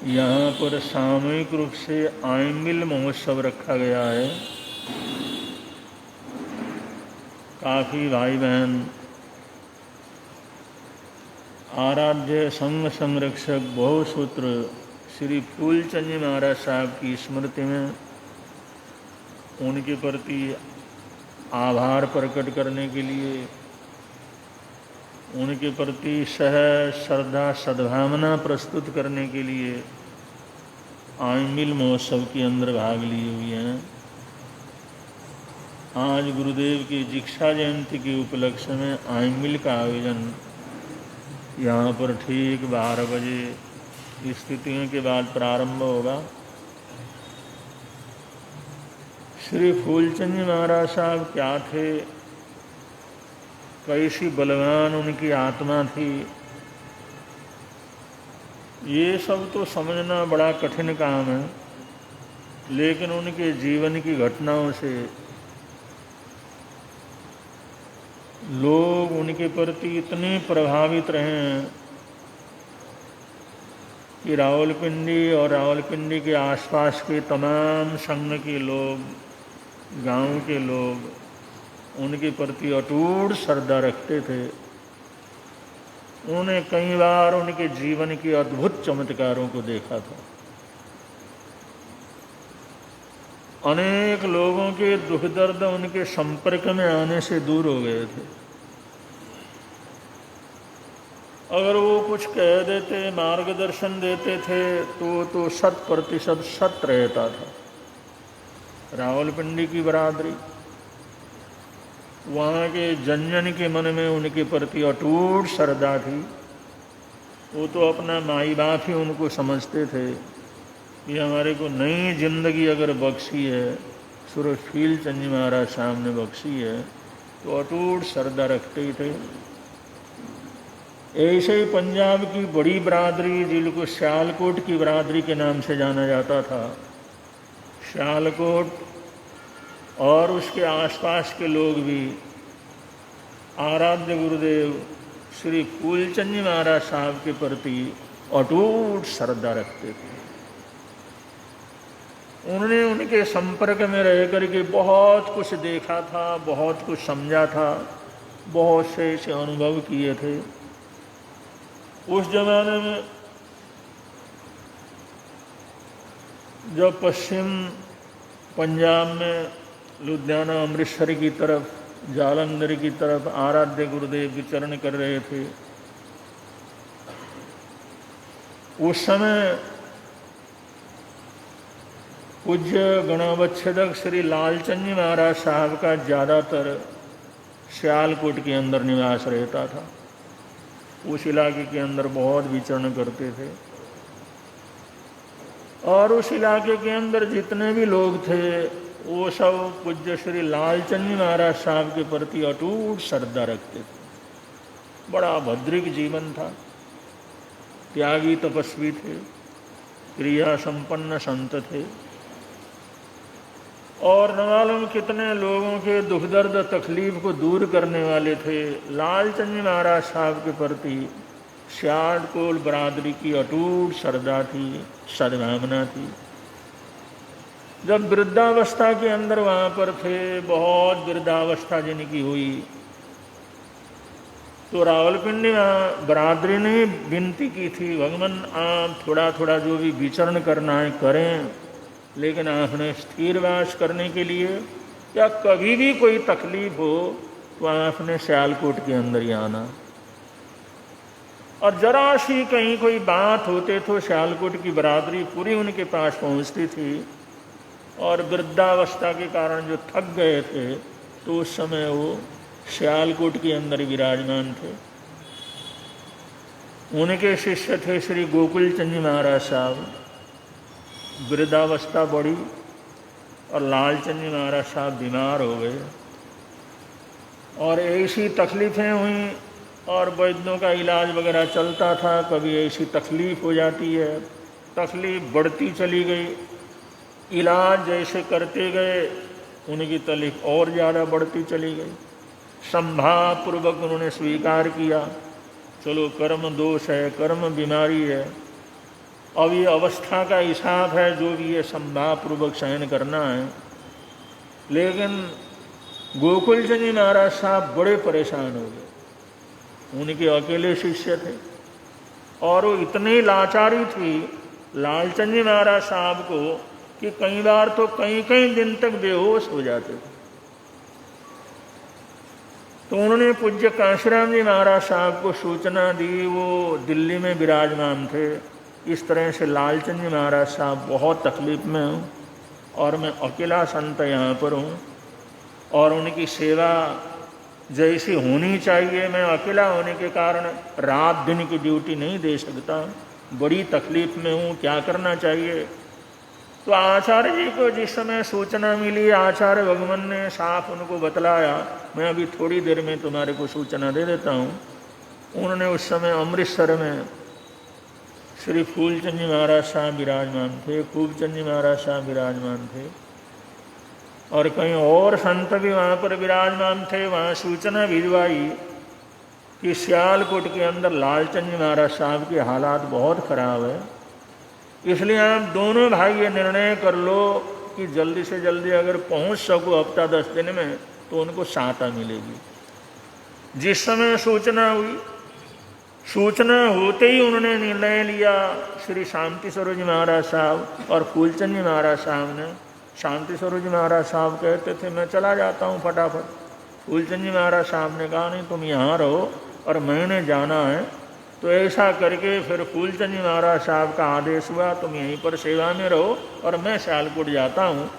यहाँ पर सामूहिक रूप से आयमिल महोत्सव रखा गया है। काफ़ी भाई बहन आराध्य संघ संरक्षक बहुसूत्र श्री फूलचंद जी महाराज साहब की स्मृति में उनके प्रति आभार प्रकट करने के लिए, उनके प्रति श्रद्धा सद्भावना प्रस्तुत करने के लिए आयमिल महोत्सव के अंदर भाग लिए हुए हैं। आज गुरुदेव की दीक्षा जयंती के उपलक्ष्य में आयमिल का आयोजन यहाँ पर ठीक 12 बजे स्थितियों के बाद प्रारंभ होगा। श्री फूलचंद जी महाराज साहब क्या थे, कैसी बलवान उनकी आत्मा थी, ये सब तो समझना बड़ा कठिन काम है, लेकिन उनके जीवन की घटनाओं से लोग उनके प्रति इतने प्रभावित रहे हैं कि रावलपिंडी और रावलपिंडी के आसपास के तमाम संघ के लोग, गांव के लोग उनके प्रति अटूट श्रद्धा रखते थे। उन्होंने कई बार उनके जीवन के अद्भुत चमत्कारों को देखा था। अनेक लोगों के दुख दर्द उनके संपर्क में आने से दूर हो गए थे। अगर वो कुछ कह देते, मार्गदर्शन देते थे तो 100% सत्य रहता था। रावलपिंडी की बरादरी, वहाँ के जन जन के मन में उनके प्रति अटूट श्रद्धा थी। वो तो अपना माई बाप ही उनको समझते थे कि हमारे को नई जिंदगी अगर बख्शी है, सूरज फूलचंद जी महाराज साहब ने बख्शी है, तो अटूट श्रद्धा रखते ही थे। ऐसे ही पंजाब की बड़ी बरादरी, जिनको सियालकोट की बरादरी के नाम से जाना जाता था, सियालकोट और उसके आसपास के लोग भी आराध्य गुरुदेव श्री फूलचंद जी महाराज साहब के प्रति अटूट श्रद्धा रखते थे। उन्होंने उनके संपर्क में रह करके बहुत कुछ देखा था, बहुत कुछ समझा था, बहुत से ऐसे अनुभव किए थे। उस जमाने में जब पश्चिम पंजाब में लुधियाना, अमृतसर की तरफ, जालंधर की तरफ आराध्य गुरुदेव विचरण कर रहे थे, उस समय पूज्य गणावच्छेदक श्री लालचंद जी महाराज साहब का ज़्यादातर सियालकोट के अंदर निवास रहता था। उस इलाके के अंदर बहुत विचरण करते थे और उस इलाके के अंदर जितने भी लोग थे वो सब पूज्य श्री लालचंद जी महाराज साहब के प्रति अटूट श्रद्धा रखते थे। बड़ा भद्रिक जीवन था, त्यागी तपस्वी थे, क्रिया संपन्न संत थे और न मालूम कितने लोगों के दुख दर्द तकलीफ को दूर करने वाले थे। लालचंद जी महाराज साहब के प्रति सियालकोट बरादरी की अटूट श्रद्धा थी, सद्भावना थी। जब वृद्धावस्था के अंदर वहाँ पर थे, बहुत वृद्धावस्था जिनकी हुई, तो रावलपिंडी बरादरी ने विनती की थी, भगवान आप थोड़ा थोड़ा जो भी विचरण करना है करें, लेकिन आपने स्थिरवास करने के लिए या कभी भी कोई तकलीफ हो तो आपने सियालकोट के अंदर ही आना। और जरा सी कहीं कोई बात होते तो सियालकोट की बरादरी पूरी उनके पास पहुंचती थी और वृद्धावस्था के कारण जो थक गए थे तो उस समय वो सियालकोट के अंदर विराजमान थे। उनके शिष्य थे श्री गोकुलचंद जी महाराज साहब। वृद्धावस्था बढ़ी और लालचंद जी महाराज साहब बीमार हो गए और ऐसी तकलीफ़ें हुई और वैद्यों का इलाज वगैरह चलता था। कभी ऐसी तकलीफ़ हो जाती है, तकलीफ़ बढ़ती चली गई, इलाज जैसे करते गए उनकी तकलीफ और ज़्यादा बढ़ती चली गई। संभावपूर्वक उन्होंने स्वीकार किया चलो कर्म दोष है, कर्म बीमारी है, अब ये अवस्था का हिसाब है, जो भी ये संभावपूर्वक सहन करना है। लेकिन गोकुल चंद जी महाराज साहब बड़े परेशान हो गए। उनके अकेले शिष्य थे और वो इतनी लाचारी थी लालचंद जी महाराज साहब को कि कई बार तो कई कई दिन तक बेहोश हो जाते थे। तो उन्होंने पूज्य कांशीराम जी महाराज साहब को सूचना दी। वो दिल्ली में विराजमान थे। इस तरह से लालचंद जी महाराज साहब बहुत तकलीफ में हूँ और मैं अकेला संत यहाँ पर हूँ और उनकी सेवा जैसी होनी चाहिए, मैं अकेला होने के कारण रात दिन की ड्यूटी नहीं दे सकता, बड़ी तकलीफ में हूँ, क्या करना चाहिए। तो आचार्य जी को जिस समय सूचना मिली, आचार्य भगवान ने साफ उनको बतलाया, मैं अभी थोड़ी देर में तुम्हारे को सूचना दे देता हूँ। उन्होंने उस समय अमृतसर में श्री फूलचंद जी महाराज साहब विराजमान थे, खूबचंद जी महाराज साहब विराजमान थे और कहीं और संत भी वहाँ पर विराजमान थे। वहाँ सूचना भिजवाई कि सियालकोट के अंदर लालचंद जी महाराज साहब के हालात बहुत खराब है, इसलिए आप दोनों भाई ये निर्णय कर लो कि जल्दी से जल्दी अगर पहुँच सको हफ्ता 10 दिन में तो उनको सहायता मिलेगी। जिस समय सूचना हुई, सूचना होते ही उन्होंने निर्णय लिया। श्री शांति स्वरूप जी महाराज साहब और फूलचंद जी महाराज साहब ने, शांति स्वरूप जी महाराज साहब कहते थे मैं चला जाता हूँ फटाफट। फूलचंद जी महाराज साहब ने कहा नहीं, तुम यहाँ रहो और मैंने जाना है। तो ऐसा करके फिर फूलचंद जी महाराज साहब का आदेश हुआ, तुम यहीं पर सेवा में रहो और मैं सियालकोट जाता हूँ।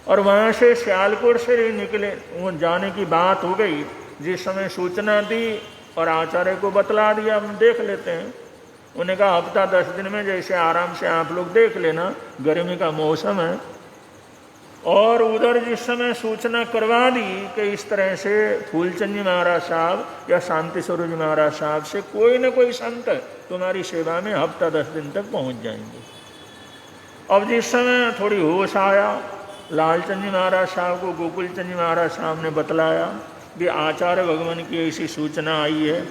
और वहाँ से सियालकोट से निकले, वो जाने की बात हो गई। जिस समय सूचना दी और आचार्य को बतला दिया, हम देख लेते हैं। उन्हें कहा हफ्ता 10 दिन में जैसे आराम से आप लोग देख लेना, गर्मी का मौसम है। और उधर जिस समय सूचना करवा दी कि इस तरह से फूलचंद जी महाराज साहब या शांति स्वरूप जी महाराज साहब से कोई न कोई संत तुम्हारी सेवा में हफ्ता 10 दिन तक पहुंच जाएंगे। अब जिस समय थोड़ी होश आया, लालचंद जी महाराज साहब को गोकुलचंद जी महाराज साहब ने बतलाया कि आचार्य भगवान की ऐसी सूचना आई है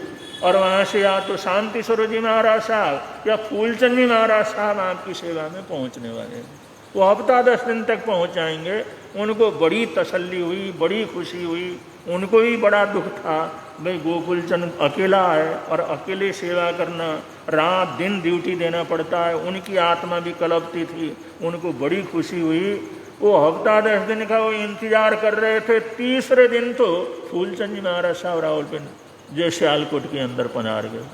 और वहाँ से या तो शांति स्वरूप जी महाराज साहब या फूलचंद जी महाराज साहब आपकी सेवा में पहुँचने वाले हैं। वो हफ्ता 10 दिन तक पहुँच जाएंगे। उनको बड़ी तसल्ली हुई, बड़ी खुशी हुई। उनको भी बड़ा दुख था, भाई गोकुलचंद अकेला है और अकेले सेवा करना, रात दिन ड्यूटी देना पड़ता है। उनकी आत्मा भी कलपती थी। उनको बड़ी खुशी हुई। वो हफ्ता 10 दिन का वो इंतजार कर रहे थे। तीसरे दिन तो फूलचंद जी महाराज साहब रावलपिंडी जो सियालकोट के अंदर पधार गए।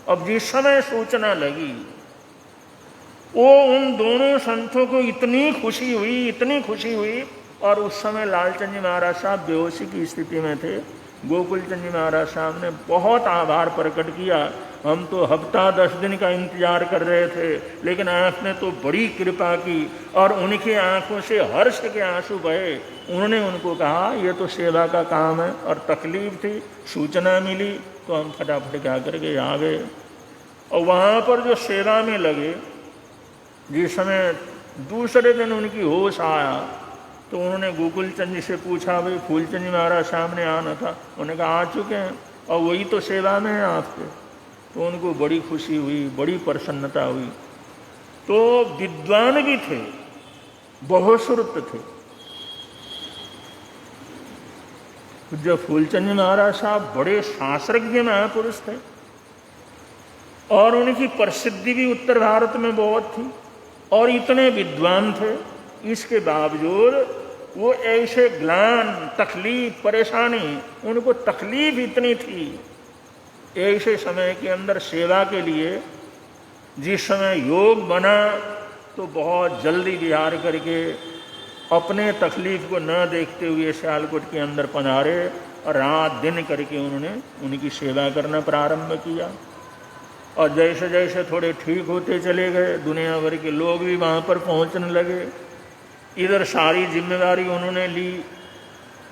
अब जिस समय सूचना लगी, वो उन दोनों संतों को इतनी खुशी हुई, इतनी खुशी हुई। और उस समय लालचंद जी महाराज साहब बेहोशी की स्थिति में थे। गोकुलचंद जी महाराज साहब ने बहुत आभार प्रकट किया, हम तो हफ्ता 10 दिन का इंतजार कर रहे थे, लेकिन आपने तो बड़ी कृपा की। और उनकी आंखों से हर्ष के आंसू बहे। उन्होंने उनको कहा ये तो सेवा का काम है और तकलीफ थी, सूचना मिली तो हम फटाफट क्या करके आ गए। और वहाँ पर जो सेवा में लगे, जिस समय दूसरे दिन उनकी होश आया तो उन्होंने गोकुलचंद जी से पूछा, भाई फूलचंद जी महाराज सामने आना था। उन्होंने कहा आ चुके हैं और वही तो सेवा में है आपके। तो उनको बड़ी खुशी हुई, बड़ी प्रसन्नता हुई। तो विद्वान भी थे, बहुश्रुत थे। जब फूलचंद जी महाराज साहब बड़े शास्त्रज्ञ महापुरुष थे और उनकी प्रसिद्धि भी उत्तर भारत में बहुत थी और इतने विद्वान थे। इसके बावजूद वो ऐसे ग्लान, तकलीफ, परेशानी, उनको तकलीफ इतनी थी। ऐसे समय के अंदर सेवा के लिए जिस समय योग बना तो बहुत जल्दी विहार करके अपने तकलीफ को न देखते हुए सियालकोट के अंदर पधारे और रात दिन करके उन्होंने उनकी सेवा करना प्रारंभ किया। और जैसे जैसे थोड़े ठीक होते चले गए, दुनिया भर के लोग भी वहाँ पर पहुँचने लगे। इधर सारी जिम्मेदारी उन्होंने ली।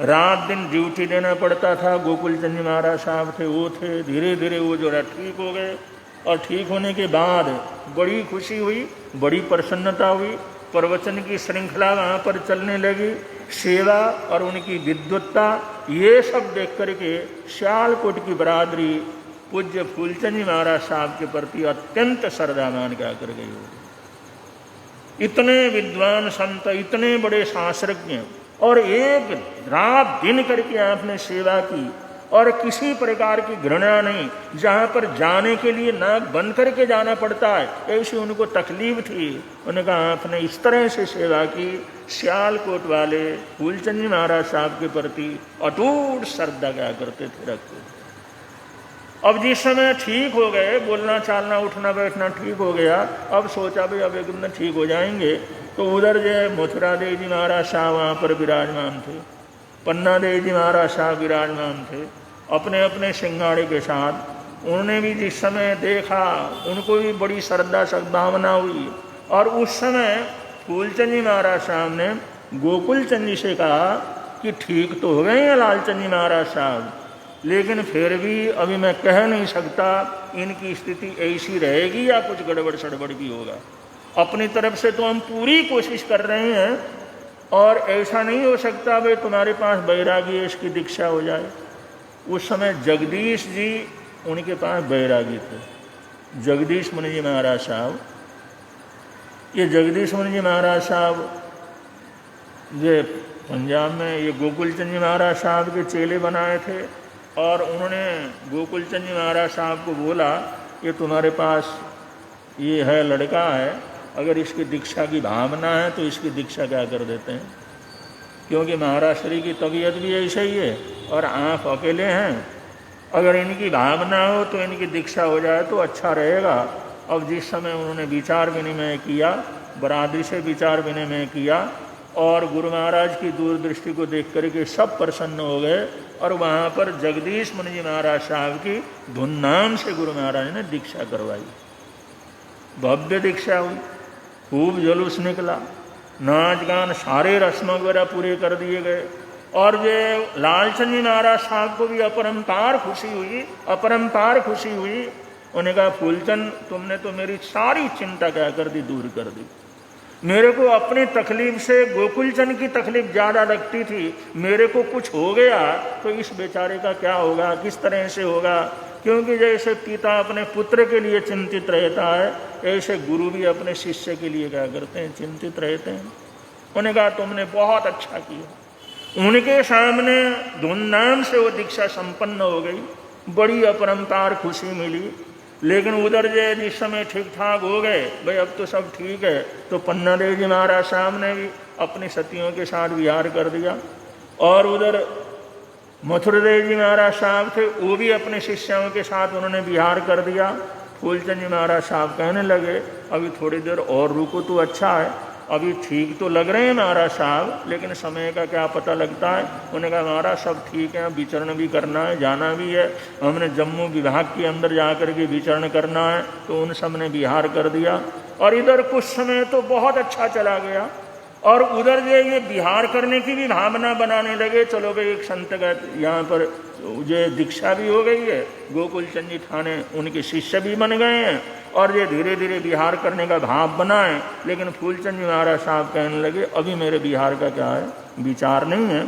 रात दिन ड्यूटी देना पड़ता था। गोकुलचंद जी महाराज साहब थे, वो थे। धीरे धीरे वो जो ठीक हो गए और ठीक होने के बाद बड़ी खुशी हुई, बड़ी प्रसन्नता हुई। प्रवचन की श्रृंखला वहाँ पर चलने लगी। सेवा और उनकी विद्वत्ता, ये सब देख करके सियालकोट की बरादरी पूज्य फूलचंद जी महाराज साहब के प्रति अत्यंत श्रद्धामान क्या कर गई होगी। इतने विद्वान संत, इतने बड़े शास्त्रज्ञ, और एक रात दिन करके आपने सेवा की और किसी प्रकार की घृणा नहीं। जहाँ पर जाने के लिए नाक बंद करके जाना पड़ता है, ऐसी उनको तकलीफ थी। उन्होंने कहा आपने इस तरह से सेवा की। सियालकोट वाले फूलचंद जी महाराज साहब के प्रति अटूट श्रद्धा क्या करते थे, रखते। अब जिस समय ठीक हो गए, बोलना चालना उठना बैठना ठीक हो गया, अब सोचा भाई अब एकदम ठीक हो जाएंगे, तो उधर जो मथुरा देव जी महाराज साहब वहाँ पर विराजमान थे, पन्ना देव जी महाराज साहब विराजमान थे अपने अपने सिंगाड़े के साथ। उन्होंने भी जिस समय देखा, उनको भी बड़ी श्रद्धा सद्भावना हुई। और उस समय फूलचंद जी महाराज साहब ने गोकुल चंद जी से कहा कि ठीक तो हो गए हैं लालचंद जी महाराज साहब, लेकिन फिर भी अभी मैं कह नहीं सकता इनकी स्थिति ऐसी रहेगी या कुछ गड़बड़ सड़बड़ भी होगा। अपनी तरफ से तो हम पूरी कोशिश कर रहे हैं, और ऐसा नहीं हो सकता भाई तुम्हारे पास बैरागी है इसकी दीक्षा हो जाए। उस समय जगदीश जी उनके पास बैरागी थे, जगदीश मुनि जी महाराज साहब। ये जगदीश मुनि जी महाराज साहब ये पंजाब में ये गोकुलचंद जी महाराज साहब के चेले बनाए थे, और उन्होंने गोकुलचंद जी महाराज साहब को बोला ये तुम्हारे पास ये है लड़का है, अगर इसकी दीक्षा की भावना है तो इसकी दीक्षा क्या कर देते हैं, क्योंकि महाराज श्री की तबीयत भी ऐसे ही है और आप अकेले हैं। अगर इनकी भावना हो तो इनकी दीक्षा हो जाए तो अच्छा रहेगा। अब जिस समय उन्होंने विचार विनिमय किया, बरादरी से विचार विनिमय किया, और गुरु महाराज की दूरदृष्टि को देख करके सब प्रसन्न हो गए, और वहाँ पर जगदीश मुनि जी महाराज साहब की धुमधाम से गुरु महाराज ने दीक्षा करवाई। भव्य दीक्षा हुई, खूब जुलूस निकला, नाच गान सारे रस्म वगैरह पूरे कर दिए गए। और वे लालचंद जी महाराज साहब को भी अपरंपार खुशी हुई, अपरंपार खुशी हुई। उन्हें कहा फूलचंद तुमने तो मेरी सारी चिंता क्या कर दी, दूर कर दी। मेरे को अपनी तकलीफ से गोकुलचंद की तकलीफ ज़्यादा लगती थी। मेरे को कुछ हो गया तो इस बेचारे का क्या होगा, किस तरह से होगा, क्योंकि जैसे पिता अपने पुत्र के लिए चिंतित रहता है, ऐसे गुरु भी अपने शिष्य के लिए क्या करते हैं, चिंतित रहते हैं। उन्होंने कहा तुमने बहुत अच्छा किया। उनके सामने धूमधाम से वो दीक्षा संपन्न हो गई, बड़ी अपरंपार खुशी मिली। लेकिन उधर जो जिस समय ठीक ठाक हो गए, भाई अब तो सब ठीक है, तो पन्ना देव जी महाराज साहब ने भी अपनी सतियों के साथ विहार कर दिया। और उधर मथुरा देव जी महाराज साहब थे, वो भी अपने शिष्यों के साथ उन्होंने विहार कर दिया। फूलचंद जी महाराज साहब कहने लगे अभी थोड़ी देर और रुको तो अच्छा है, अभी ठीक तो लग रहे हैं महाराज साहब, लेकिन समय का क्या पता लगता है। उन्होंने कहा महाराज सब ठीक है, विचरण भी करना है, जाना भी है, हमने जम्मू विभाग के अंदर जा कर के विचरण करना है। तो उन सब ने विहार कर दिया, और इधर कुछ समय तो बहुत अच्छा चला गया। और उधर जो ये विहार करने की भी भावना बनाने लगे, चलो भाई एक संत का यहाँ पर जो दीक्षा भी हो गई है, गोकुलचंद जी ठाणे उनके शिष्य भी बन गए हैं, और ये धीरे धीरे विहार करने का भाव बना है। लेकिन फूलचंद जी महाराज साहब कहने लगे अभी मेरे विहार का क्या है, विचार नहीं है,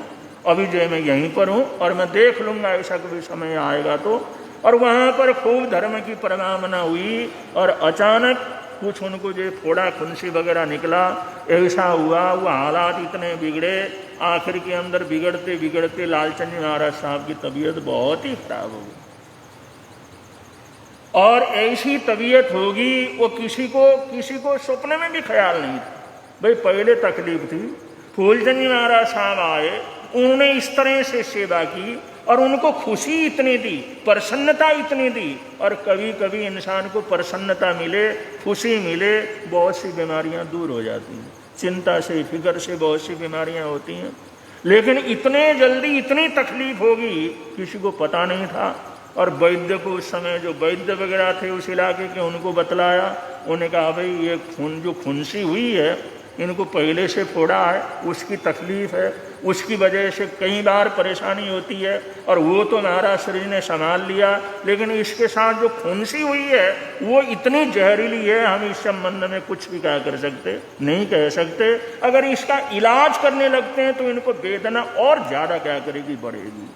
अभी जो मैं यहीं पर हूँ और मैं देख लूँगा ऐसा कभी समय आएगा तो। और वहाँ पर खूब धर्म की परिकामना हुई, और अचानक कुछ उनको जो फोड़ा खुंसी वगैरह निकला, ऐसा हुआ, वो हालात इतने बिगड़े, आखिर के अंदर बिगड़ते बिगड़ते लालचंद जी महाराज साहब की तबीयत बहुत ही खराब हो गई। और ऐसी तबीयत होगी वो किसी को सपने में भी ख्याल नहीं था। भाई पहले तकलीफ थी, फूलचंद जी महाराज साहब आए, उन्होंने इस तरह से सेवा की, और उनको खुशी इतनी दी, प्रसन्नता इतनी दी। और कभी कभी इंसान को प्रसन्नता मिले, खुशी मिले, बहुत सी बीमारियां दूर हो जाती हैं। चिंता से, फिक्र से बहुत सी बीमारियां होती हैं, लेकिन इतने जल्दी इतनी तकलीफ होगी किसी को पता नहीं था। और वैद्य को उस समय जो वैद्य वगैरह थे उस इलाके के, उनको बतलाया। उन्होंने कहा भाई ये जो खुंसी हुई है इनको पहले से फोड़ा है, उसकी तकलीफ है, उसकी वजह से कई बार परेशानी होती है, और वो तो महाराज श्री ने संभाल लिया। लेकिन इसके साथ जो खुंसी हुई है वो इतनी जहरीली है, हम इस संबंध में कुछ भी क्या कर सकते नहीं कह सकते। अगर इसका इलाज करने लगते हैं तो इनको वेदना और ज़्यादा क्या करेगी, बढ़ेगी।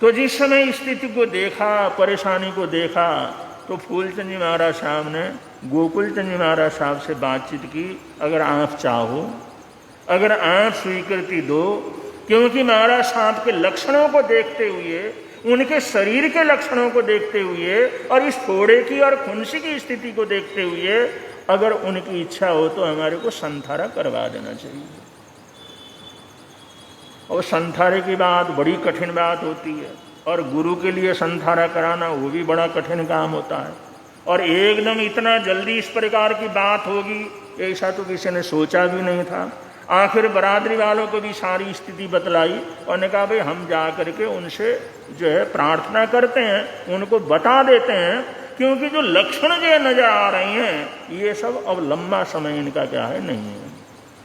तो जिस समय स्थिति को देखा, परेशानी को देखा, तो फूलचंद जी महाराज साहब ने गोकुलचंद जी महाराज साहब से बातचीत की, अगर आप चाहो, अगर आप स्वीकृति दो, क्योंकि महाराज साहब के लक्षणों को देखते हुए, उनके शरीर के लक्षणों को देखते हुए और इस फोड़े की और खुंसी की स्थिति को देखते हुए अगर उनकी इच्छा हो तो हमारे को संथारा करवा देना चाहिए। और संथारे की बात बड़ी कठिन बात होती है, और गुरु के लिए संथारा कराना वो भी बड़ा कठिन काम होता है। और एकदम इतना जल्दी इस प्रकार की बात होगी ऐसा तो किसी ने सोचा भी नहीं था। आखिर बरादरी वालों को भी सारी स्थिति बतलाई और ने कहा भाई हम जा करके उनसे जो है प्रार्थना करते हैं, उनको बता देते हैं, क्योंकि जो लक्षण जो नजर आ रहे हैं ये सब अब लंबा समय इनका क्या है नहीं है।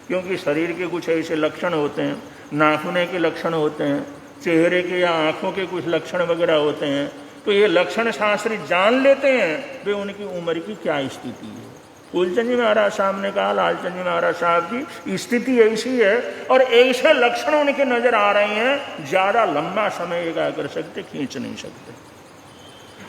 क्योंकि शरीर के कुछ ऐसे लक्षण होते हैं, नाखूने के लक्षण होते हैं, चेहरे के या आंखों के कुछ लक्षण वगैरह होते हैं, तो ये लक्षण शास्त्री जान लेते हैं वे उनकी उम्र की क्या स्थिति है। फूलचंद जी महाराज साहब ने कहा लालचंद जी महाराज साहब की स्थिति ऐसी है और ऐसे लक्षण उनके नजर आ रहे हैं, ज्यादा लंबा समय क्या कर सकते, खींच नहीं सकते।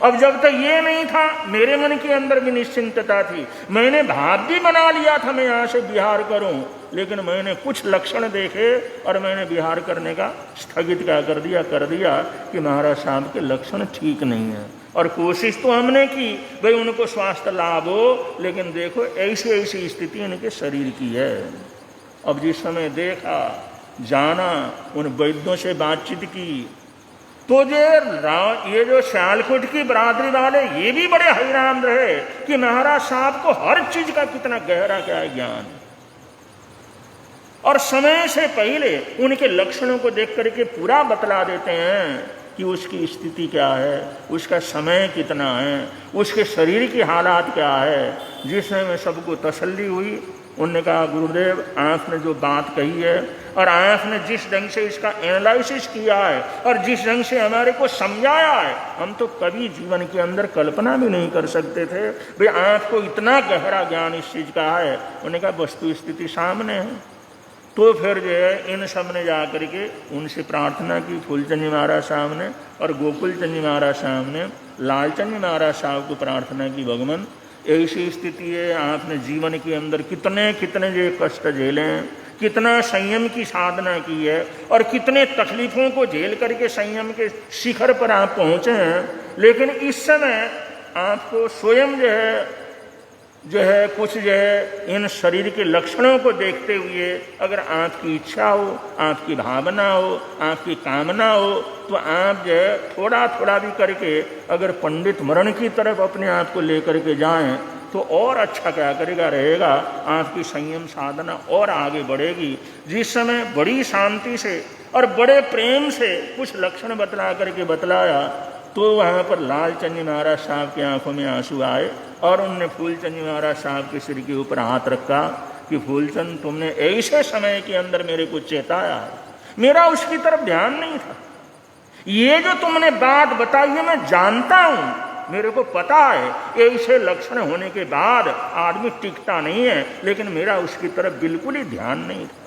अब जब तक ये नहीं था मेरे मन के अंदर भी निश्चिंतता थी, मैंने भाव भी बना लिया था मैं यहाँ से बिहार करूं, लेकिन मैंने कुछ लक्षण देखे और मैंने बिहार करने का स्थगित क्या कर दिया कि महाराज साहब के लक्षण ठीक नहीं है। और कोशिश तो हमने की भाई उनको स्वास्थ्य लाभ हो, लेकिन देखो ऐसी ऐसी स्थिति इनके शरीर की है। अब जिस समय देखा, जाना, उन वैद्यों से बातचीत की, तो ये जो सियालकोट की बरादरी वाले ये भी बड़े हैरान रहे कि महाराज साहब को हर चीज का कितना गहरा क्या है ज्ञान, और समय से पहले उनके लक्षणों को देख करके पूरा बतला देते हैं कि उसकी स्थिति क्या है, उसका समय कितना है, उसके शरीर की हालात क्या है। जिसमें में सबको तसल्ली हुई। उन्होंने कहा गुरुदेव आपने जो बात कही है और आपने जिस ढंग से इसका एनालिसिस किया है और जिस ढंग से हमारे को समझाया है, हम तो कभी जीवन के अंदर कल्पना भी नहीं कर सकते थे भाई आपको इतना गहरा ज्ञान इस चीज का है। उन्होंने कहा वस्तु स्थिति सामने है। तो फिर जो है इन सब ने जा करके उनसे प्रार्थना की, फूलचंद जी महाराज साहब ने और गोकुलचंद जी महाराज साहब ने लालचंद जी महाराज साहब को प्रार्थना की, भगवान ऐसी स्थिति है, आपने जीवन के अंदर कितने कितने जो कष्ट झेले हैं, कितना संयम की साधना की है और कितने तकलीफों को झेल करके संयम के शिखर पर आप पहुँचे हैं, लेकिन इस समय आपको स्वयं जो है कुछ जो है इन शरीर के लक्षणों को देखते हुए अगर आपकी इच्छा हो, आपकी भावना हो, आपकी कामना हो, तो आप जो है थोड़ा थोड़ा भी करके अगर पंडित मरण की तरफ अपने आप को लेकर के जाएं तो और अच्छा क्या करेगा रहेगा, आपकी संयम साधना और आगे बढ़ेगी। जिस समय बड़ी शांति से और बड़े प्रेम से कुछ लक्षण बतला करके बतलाया तो वहाँ पर लालचंद जी महाराज साहब की आंखों में आंसू आए और उनने फूलचंद जी महाराज साहब के सिर के ऊपर हाथ रखा कि फूलचंद तुमने ऐसे समय के अंदर मेरे को चेताया है, मेरा उसकी तरफ ध्यान नहीं था। ये जो तुमने बात बताई है मैं जानता हूं, मेरे को पता है ऐसे लक्षण होने के बाद आदमी टिकता नहीं है, लेकिन मेरा उसकी तरफ बिल्कुल ही ध्यान नहीं था,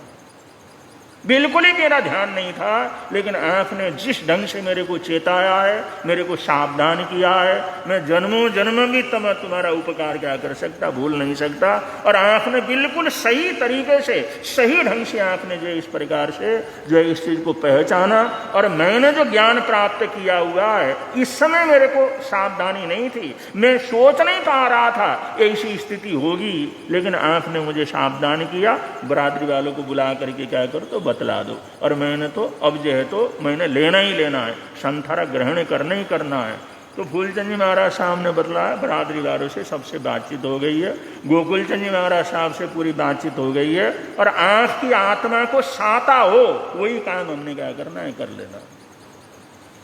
बिल्कुल ही मेरा ध्यान नहीं था। लेकिन आपने जिस ढंग से मेरे को चेताया है, मेरे को सावधान किया है, मैं जन्मों जन्म भी तुम्हारा उपकार क्या कर सकता, भूल नहीं सकता। और आपने बिल्कुल सही तरीके से सही ढंग से आपने जो इस प्रकार से जो इस चीज को पहचाना और मैंने जो ज्ञान प्राप्त किया हुआ है, इस समय मेरे को सावधानी नहीं थी, मैं सोच नहीं पा रहा था ऐसी स्थिति होगी, लेकिन आपने मुझे सावधान किया, बरादरी वालों को बुला करके क्या करो तो बतला दो। और मैंने तो अब जो है तो मैंने लेना ही लेना है, संथारा ग्रहण करना ही करना है। तो फूलचंद जी महाराज साहब ने बतलाया, बरादरी वालों से सबसे बातचीत हो गई है, गोकुलचंद जी महाराज साहब से पूरी बातचीत हो गई है, और आपकी आत्मा को साता हो वही काम हमने क्या करना है कर लेना।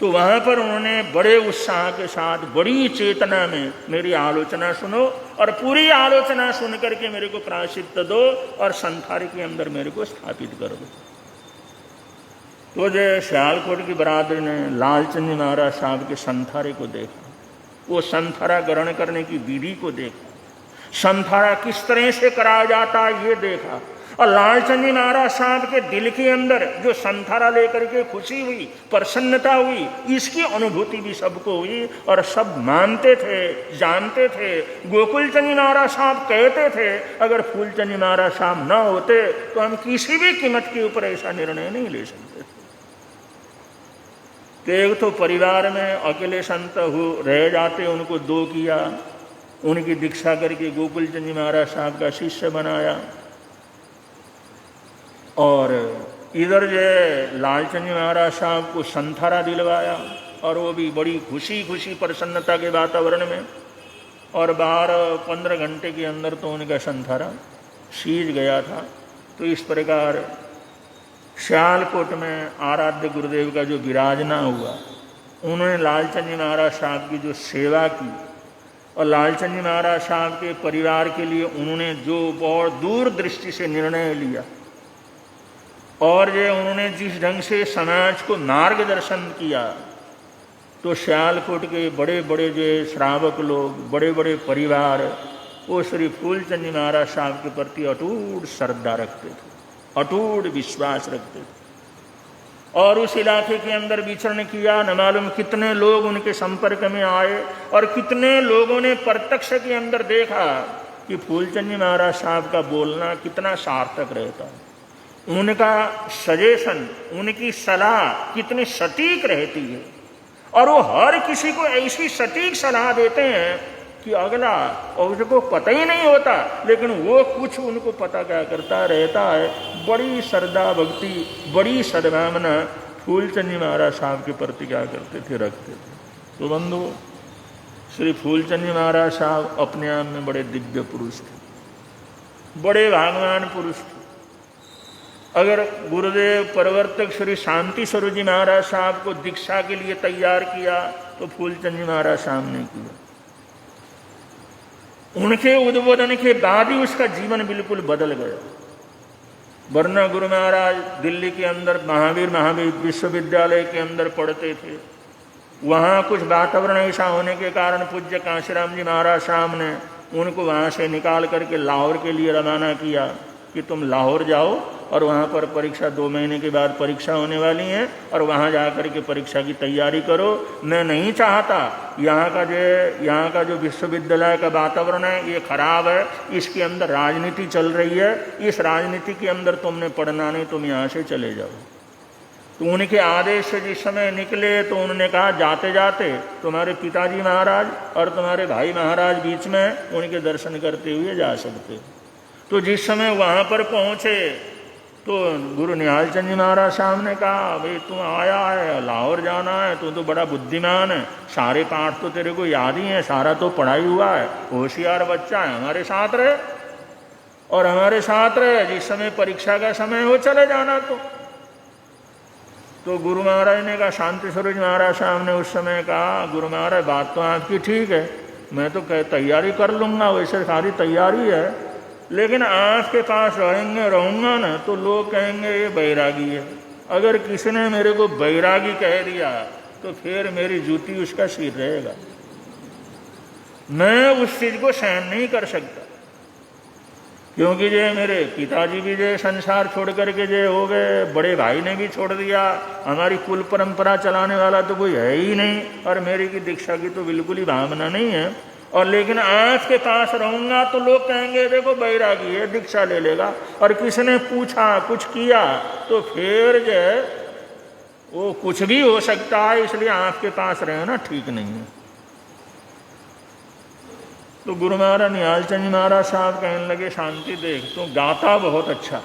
तो वहाँ पर उन्होंने बड़े उत्साह के साथ बड़ी चेतना में मेरी आलोचना सुनो और पूरी आलोचना सुन करके मेरे को प्रायश्चित दो और संथारे के अंदर मेरे को स्थापित कर दो। तो जो सियालकोट की बरादरी ने लालचंद जी महाराज साहब के संथारे को देखा, वो संथारा ग्रहण करने की विधि को देखा, संथारा किस तरह से कराया जाता है ये देखा, और लालचंद जी महाराज साहब के दिल के अंदर जो संथारा लेकर के खुशी हुई, प्रसन्नता हुई, इसकी अनुभूति भी सबको हुई और सब मानते थे, जानते थे। गोकुलचंद जी महाराज साहब कहते थे अगर फूलचंद जी महाराज साहब न होते तो हम किसी भी कीमत के ऊपर ऐसा निर्णय नहीं ले सकते थे। एक तो परिवार में अकेले संत रह जाते, उनको दो किया, उनकी दीक्षा करके गोकुलचंद जी महाराज साहब का शिष्य बनाया। और इधर जो लालचंद जी महाराज साहब को संथारा दिलवाया और वो भी बड़ी खुशी खुशी प्रसन्नता के वातावरण में। और 12-15 घंटे के अंदर तो उनका संथारा सीज गया था। तो इस प्रकार सियालकोट में आराध्य गुरुदेव का जो विराजना हुआ, उन्होंने लालचंद जी महाराज साहब की जो सेवा की और लालचंद जी महाराज साहब के परिवार के लिए उन्होंने जो बहुत दूरदृष्टि से निर्णय लिया और जो उन्होंने जिस ढंग से समाज को मार्गदर्शन किया, तो सियालकोट के बड़े बड़े जो श्रावक लोग, बड़े बड़े परिवार, वो श्री फूलचंद जी महाराज साहब के प्रति अटूट श्रद्धा रखते थे, अटूट विश्वास रखते थे। और उस इलाके के अंदर विचरण किया, न मालूम कितने लोग उनके संपर्क में आए और कितने लोगों ने प्रत्यक्ष के अंदर देखा कि फूलचंद जी महाराज साहब का बोलना कितना सार्थक रहता है, उनका सजेशन, उनकी सलाह कितनी सटीक रहती है। और वो हर किसी को ऐसी सटीक सलाह देते हैं कि अगला उसको पता ही नहीं होता, लेकिन वो कुछ उनको पता क्या करता रहता है। बड़ी श्रद्धा भक्ति, बड़ी सद्भावना फूलचंद जी महाराज साहब के प्रति क्या करते थे, रखते थे। तो बंधु, श्री फूलचंद जी महाराज साहब अपने आप में बड़े दिव्य पुरुष थे, बड़े भागवान पुरुष थे। अगर गुरुदेव प्रवर्तक श्री शांति स्वरूप जी महाराज साहब को दीक्षा के लिए तैयार किया तो फूलचंद जी महाराज साहब ने किया। उनके उद्बोधन के बाद ही उसका जीवन बिल्कुल बदल गया। वरना गुरु महाराज दिल्ली के अंदर महावीर विश्वविद्यालय के अंदर पढ़ते थे। वहाँ कुछ वातावरण ऐसा होने के कारण पूज्य कांशीराम जी महाराज साहब ने उनको वहाँ से निकाल करके लाहौर के लिए रवाना किया कि तुम लाहौर जाओ और वहाँ पर परीक्षा 2 महीने के बाद परीक्षा होने वाली है और वहाँ जा कर के परीक्षा की तैयारी करो। मैं नहीं चाहता यहाँ का जो विश्वविद्यालय का वातावरण है ये खराब है, इसके अंदर राजनीति चल रही है, इस राजनीति के अंदर तुमने पढ़ना नहीं, तुम यहाँ से चले जाओ। तो उनके आदेश से जिस समय निकले तो उन्होंने कहा जाते जाते तुम्हारे पिताजी महाराज और तुम्हारे भाई महाराज बीच में उनके दर्शन करते हुए जा सकते। तो जिस समय वहाँ पर पहुँचे तो गुरु निहाल चंद जी महाराज साहब ने कहा भाई तू आया है, लाहौर जाना है, तू तो बड़ा बुद्धिमान है, सारे पाठ तो तेरे को याद ही है, सारा तो पढ़ाई हुआ है, होशियार बच्चा है, हमारे साथ रहे और हमारे साथ रहे, जिस समय परीक्षा का समय हो चले जाना। तो गुरु महाराज ने कहा, शांति स्वरूप महाराज साहब ने उस समय कहा गुरु महाराज बात तो आपकी ठीक है, मैं तो तैयारी कर लूँगा, वैसे सारी तैयारी है, लेकिन आपके पास रहूँगा ना तो लोग कहेंगे ये बैरागी है। अगर किसी ने मेरे को बैरागी कह दिया तो फिर मेरी जूती उसका सिर रहेगा। मैं उस चीज़ को सहन नहीं कर सकता, क्योंकि जो मेरे पिताजी भी जो संसार छोड़ करके जो हो गए, बड़े भाई ने भी छोड़ दिया, हमारी कुल परंपरा चलाने वाला तो कोई है ही नहीं, और मेरी की दीक्षा की तो बिल्कुल ही भावना नहीं है। और लेकिन आपके पास रहूँगा तो लोग कहेंगे देखो बैरागी है, दीक्षा ले लेगा, और किसी ने पूछा कुछ किया तो फिर जो है वो कुछ भी हो सकता है, इसलिए आपके पास रहना ठीक नहीं है। तो गुरु महाराज निहाल चंद जी महाराज साहब कहने लगे, शांति देख तू गाता बहुत अच्छा,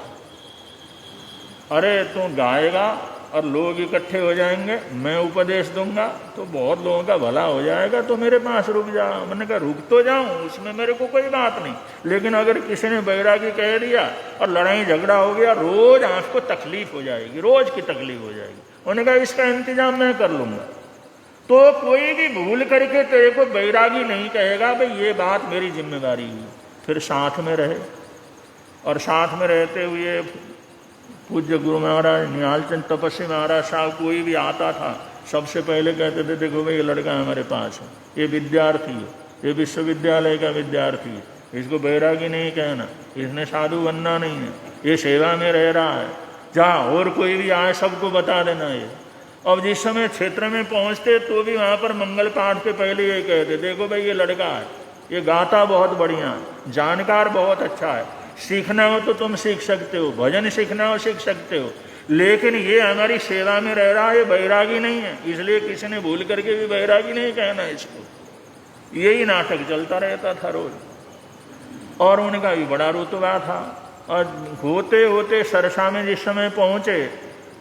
अरे तू गाएगा और लोग इकट्ठे हो जाएंगे, मैं उपदेश दूंगा तो बहुत लोगों का भला हो जाएगा, तो मेरे पास रुक जा। मैंने कहा रुक तो जाऊं, उसमें मेरे को कोई बात नहीं, लेकिन अगर किसी ने बैरागी कह दिया और लड़ाई झगड़ा हो गया, रोज आपको तकलीफ हो जाएगी, रोज की तकलीफ हो जाएगी। उन्होंने कहा इसका इंतजाम मैं कर लूँगा। तो कोई भी भूल करके तेरे को बैरागी नहीं कहेगा, भाई ये बात मेरी जिम्मेदारी हुई। फिर साथ में रहे, और साथ में रहते हुए पूज्य गुरु महाराज निहाल चंद तपस्वी महाराज साहब कोई भी आता था सबसे पहले कहते थे देखो भाई ये लड़का हमारे पास है, ये विद्यार्थी है, ये विश्वविद्यालय का विद्यार्थी है, इसको बैरागी नहीं कहना, इसने साधु बनना नहीं है, ये सेवा में रह रहा है। जहाँ और कोई भी आए सबको बता देना ये। अब जिस समय क्षेत्र में पहुँचते तो भी वहाँ पर मंगल पाठ के पहले ये कहते, देखो भाई ये लड़का है, ये गाता बहुत बढ़िया है, जानकार बहुत अच्छा है, सीखना हो तो तुम सीख सकते हो, भजन सीखना हो सीख सकते हो, लेकिन ये हमारी सेवा में रह रहा है, ये बैरागी नहीं है, इसलिए किसी ने भूल करके भी बैरागी नहीं कहना इसको। यही नाटक चलता रहता था रोज। और उनका भी बड़ा रुतबा था। और होते होते सरसा में जिस समय पहुंचे,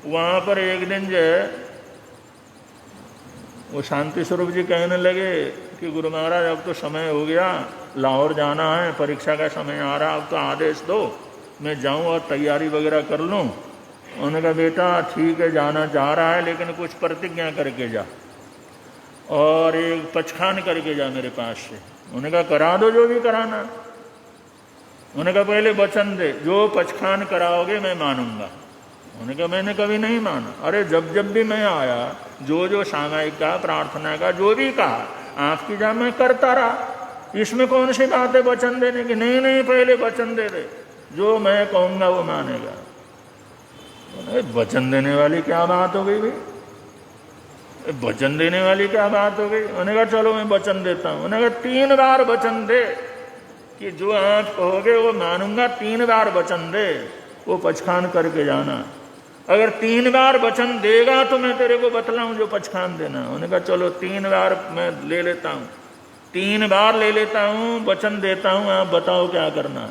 वहां पर एक दिन जो है वो शांति स्वरूप जी कहने लगे कि गुरु महाराज अब तो समय हो गया, लाहौर जाना है, परीक्षा का समय आ रहा, अब तो आदेश दो मैं जाऊं और तैयारी वगैरह कर लूं। उन्होंने कहा बेटा ठीक है जाना चाह रहा है, लेकिन कुछ प्रतिज्ञा करके जा और एक पचखान करके जा मेरे पास से। उन्होंने कहा करा दो जो भी कराना। उन्होंने कहा पहले वचन दे, जो पचखान कराओगे मैं मानूंगा। उन्होंने कहा मैंने कभी नहीं माना। अरे जब जब भी मैं आया, जो जो सामायिक का, प्रार्थना का, जो भी कहा आपकी जा मैं करता रहा, इसमें कौन सी बात है वचन देने की? नहीं नहीं पहले वचन दे दे, जो मैं कहूंगा वो मानेगा। वचन देने वाली क्या बात हो गई भाई? वचन देने वाली क्या बात हो गई? उन्होंने कहा चलो मैं वचन देता हूँ। उन्होंने कहा 3 बार वचन दे कि जो आप कहोगे वो मानूंगा, 3 बार वचन दे, वो पचखान करके जाना। अगर 3 बार वचन देगा तो मैं तेरे को बतलाऊं जो पचखान देना। उन्होंने कहा चलो 3 बार मैं ले लेता हूँ, 3 बार ले लेता हूँ, वचन देता हूँ, आप बताओ क्या करना।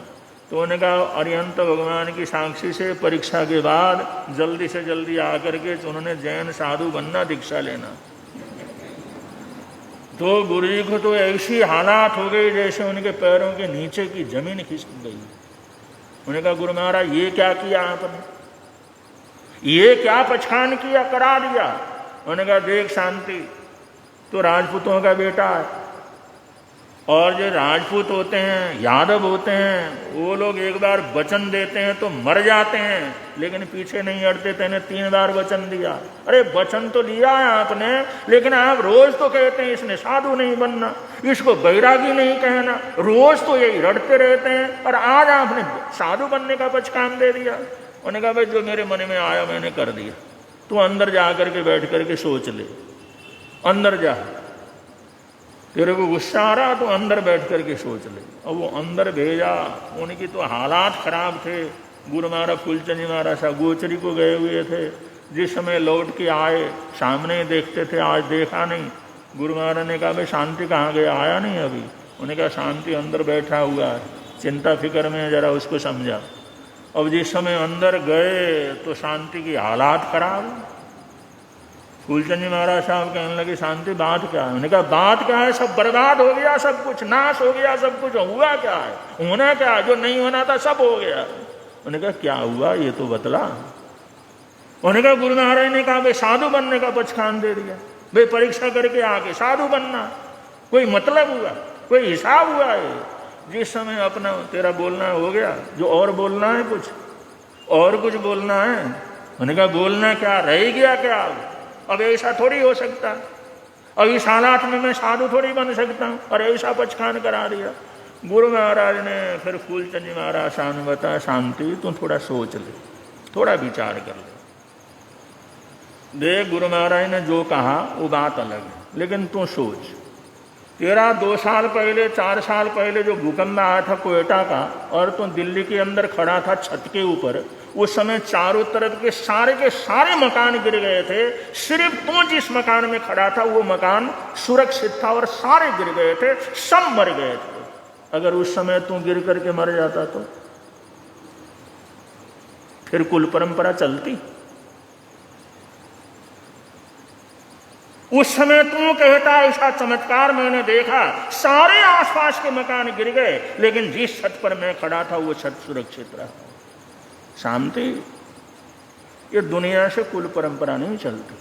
तो उन्होंने कहा अरिहंत भगवान की साक्षी से परीक्षा के बाद जल्दी से जल्दी आकर के उन्होंने जैन साधु बनना, दीक्षा लेना। तो गुरु जी को तो ऐसी हालात हो गई जैसे उनके पैरों के नीचे की जमीन खिसक गई। उन्होंने कहा गुरु महाराज ये क्या किया आपने, ये क्या पछान किया, करा दिया। उन्होंने कहा देख शांति, तो राजपूतों का बेटा है, और जो राजपूत होते हैं, यादव होते हैं, वो लोग एक बार वचन देते हैं तो मर जाते हैं, लेकिन पीछे नहीं हटते। तेने 3 बार वचन दिया। अरे वचन तो लिया है आपने, लेकिन आप रोज तो कहते हैं इसने साधु नहीं बनना, इसको बैरागी नहीं कहना, रोज तो यही रटते रहते हैं, और आज आपने साधु बनने का पचकान दे दिया। उन्होंने कहा भाई जो मेरे मन में आया मैंने कर दिया, तू अंदर जा करके बैठ करके सोच ले, अंदर जा, तेरे को गुस्सा आ रहा तो अंदर बैठ करके सोच ले। और वो अंदर भेजा। उनकी तो हालात खराब थे। गुरु महाराज फूलचंद जी महाराज साहब गोचरी को गए हुए थे, जिस समय लौट के आए सामने ही देखते थे, आज देखा नहीं। गुरु महाराज ने कहा भाई शांति कहाँ गया, आया नहीं अभी। उन्होंने कहा शांति अंदर बैठा हुआ है, चिंता फिक्र में, जरा उसको समझा। अब जिस समय अंदर गए तो शांति की हालात खराब। फूलचंद जी महाराज साहब कहने लगे शांति बात क्या है? उन्होंने कहा बात क्या है, सब बर्बाद हो गया, सब कुछ नाश हो गया, सब कुछ हुआ क्या है, होना क्या है, जो नहीं होना था सब हो गया। उन्होंने कहा क्या हुआ ये तो बतला। उन्होंने कहा गुरु महाराज ने कहा भाई साधु बनने का पचखान दे दिया, भाई परीक्षा करके आके साधु बनना, कोई मतलब हुआ, कोई हिसाब हुआ है? जिस समय अपना तेरा बोलना हो गया, जो और बोलना है, कुछ और कुछ बोलना है। उन्होंने कहा बोलना क्या, रह गया क्या? अब ऐसा थोड़ी हो सकता, अब इस हालात में मैं साधु थोड़ी बन सकता हूँ, और ऐसा पचखान करा दिया। गुरु महाराज ने फिर फूलचंद जी महाराज साहब ने बताया शांति तू थोड़ा सोच ले, थोड़ा विचार कर ले। देख गुरु महाराज ने जो कहा वो बात अलग है, लेकिन तू सोच, तेरा 2 साल पहले 4 साल पहले जो भूकंप आया था कोयटा का, और तू दिल्ली के अंदर खड़ा था छत के ऊपर, उस समय चारों तरफ के सारे मकान गिर गए थे, सिर्फ तू जिस मकान में खड़ा था वो मकान सुरक्षित था, और सारे गिर गए थे, सब मर गए थे। अगर उस समय तू गिर करके मर जाता तो फिर कुल परंपरा चलती? उस समय तू कहता ऐसा चमत्कार मैंने देखा, सारे आसपास के मकान गिर गए, लेकिन जिस छत पर मैं खड़ा था वो छत सुरक्षित रहा। शांति, ये दुनिया से कुल परंपरा नहीं चलती।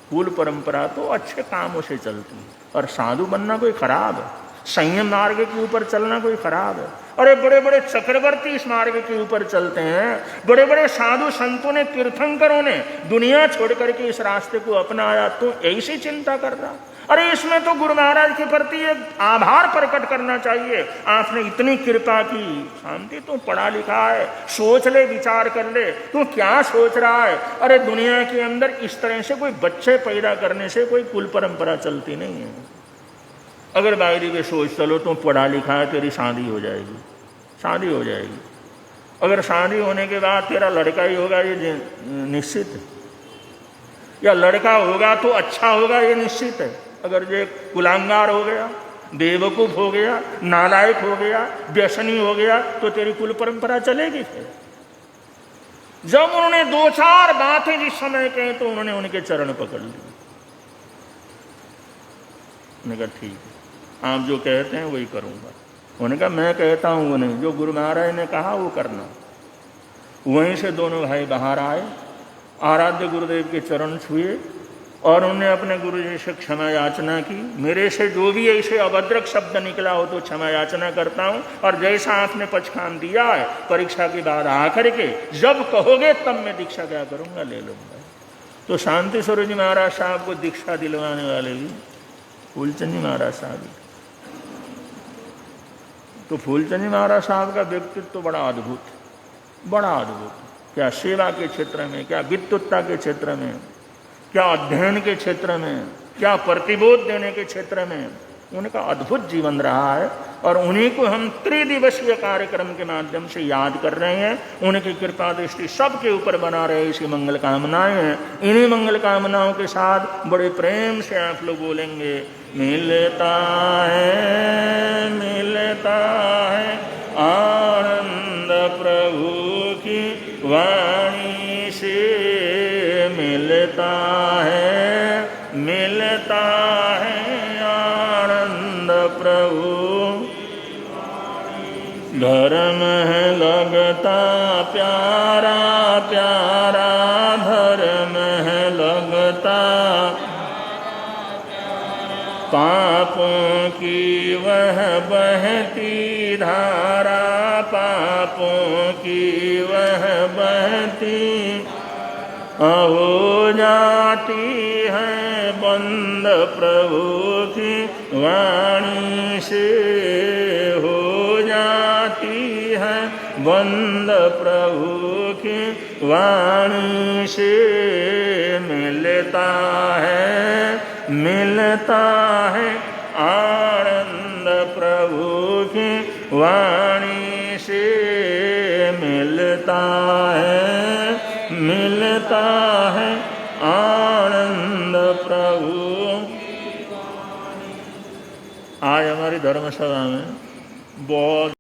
कुल परंपरा तो अच्छे कामों से चलती है, और साधु बनना कोई खराब है। संयम मार्ग के ऊपर चलना कोई खराब है? अरे बड़े बड़े चक्रवर्ती इस मार्ग के ऊपर चलते हैं, बड़े बड़े साधु संतों ने, तीर्थंकरों ने दुनिया छोड़ करके इस रास्ते को अपनाया, तो ऐसी चिंता कर रहा? अरे इसमें तो गुरु महाराज के प्रति एक आभार प्रकट करना चाहिए, आपने इतनी कृपा की। शांति, तू पढ़ा लिखा है, सोच ले, विचार कर ले, तू क्या सोच रहा है? अरे दुनिया के अंदर इस तरह से कोई बच्चे पैदा करने से कोई कुल परंपरा चलती नहीं है। अगर बाहरी में सोच चलो तो पढ़ा लिखा है, तेरी शादी हो जाएगी, शादी हो जाएगी। अगर शादी होने के बाद तेरा लड़का ही होगा ये निश्चित है, या लड़का होगा तो अच्छा होगा ये निश्चित है। अगर ये कुलांगार हो गया, बेवकूफ हो गया, नालायक हो गया, व्यसनी हो गया, तो तेरी कुल परंपरा चलेगी फिर? जब उन्होंने दो चार बातें जिस समय कही तो उन्होंने उनके चरण पकड़ लिए। उन्होंने कहा ठीक है, आप जो कहते हैं वही करूंगा। उन्होंने कहा मैं कहता हूं वो नहीं, जो गुरु महाराज ने कहा वो करना। वहीं से दोनों भाई बाहर आए, आराध्य गुरुदेव के चरण छुए और उन्होंने अपने गुरु जी से क्षमा याचना की। मेरे से जो भी ऐसे अभद्रक शब्द निकला हो तो क्षमा याचना करता हूं, और जैसा आपने पचखान दिया है परीक्षा के बाद आकर के जब कहोगे तब मैं दीक्षा क्या करूंगा, ले लूंगा। तो शांति स्वरूप जी महाराज साहब को दीक्षा दिलवाने वाले भी फूलचंद जी महाराज साहब। तो फूलचंद जी महाराज साहब का व्यक्तित्व तो बड़ा अद्भुत, बड़ा अद्भुत। क्या सेवा के क्षेत्र में, क्या विद्वत्ता के क्षेत्र में, क्या अध्ययन के क्षेत्र में, क्या प्रतिबोध देने के क्षेत्र में उनका अद्भुत जीवन रहा है। और उन्हीं को हम त्रिदिवसीय कार्यक्रम के माध्यम से याद कर रहे हैं। उनकी कृपा दृष्टि सबके ऊपर बना रहे, इसी मंगल कामनाएं हैं। इन्हीं मंगल कामनाओं के साथ बड़े प्रेम से आप लोग बोलेंगे, मिलता है आनंद प्रभु की वाणी से, मिलता है आनंद प्रभु। धर्म है लगता प्यारा प्यारा, धर्म है लगता पापों की वह बहती धारा, पापों की वह बहती हो जाती है बंद प्रभु की वाणी से, हो जाती है बंद प्रभु की वाणी से। मिलता है आनंद प्रभु की वाणी से, मिलता है आनंद प्रभु। आज हमारी धर्मसभा में बहुत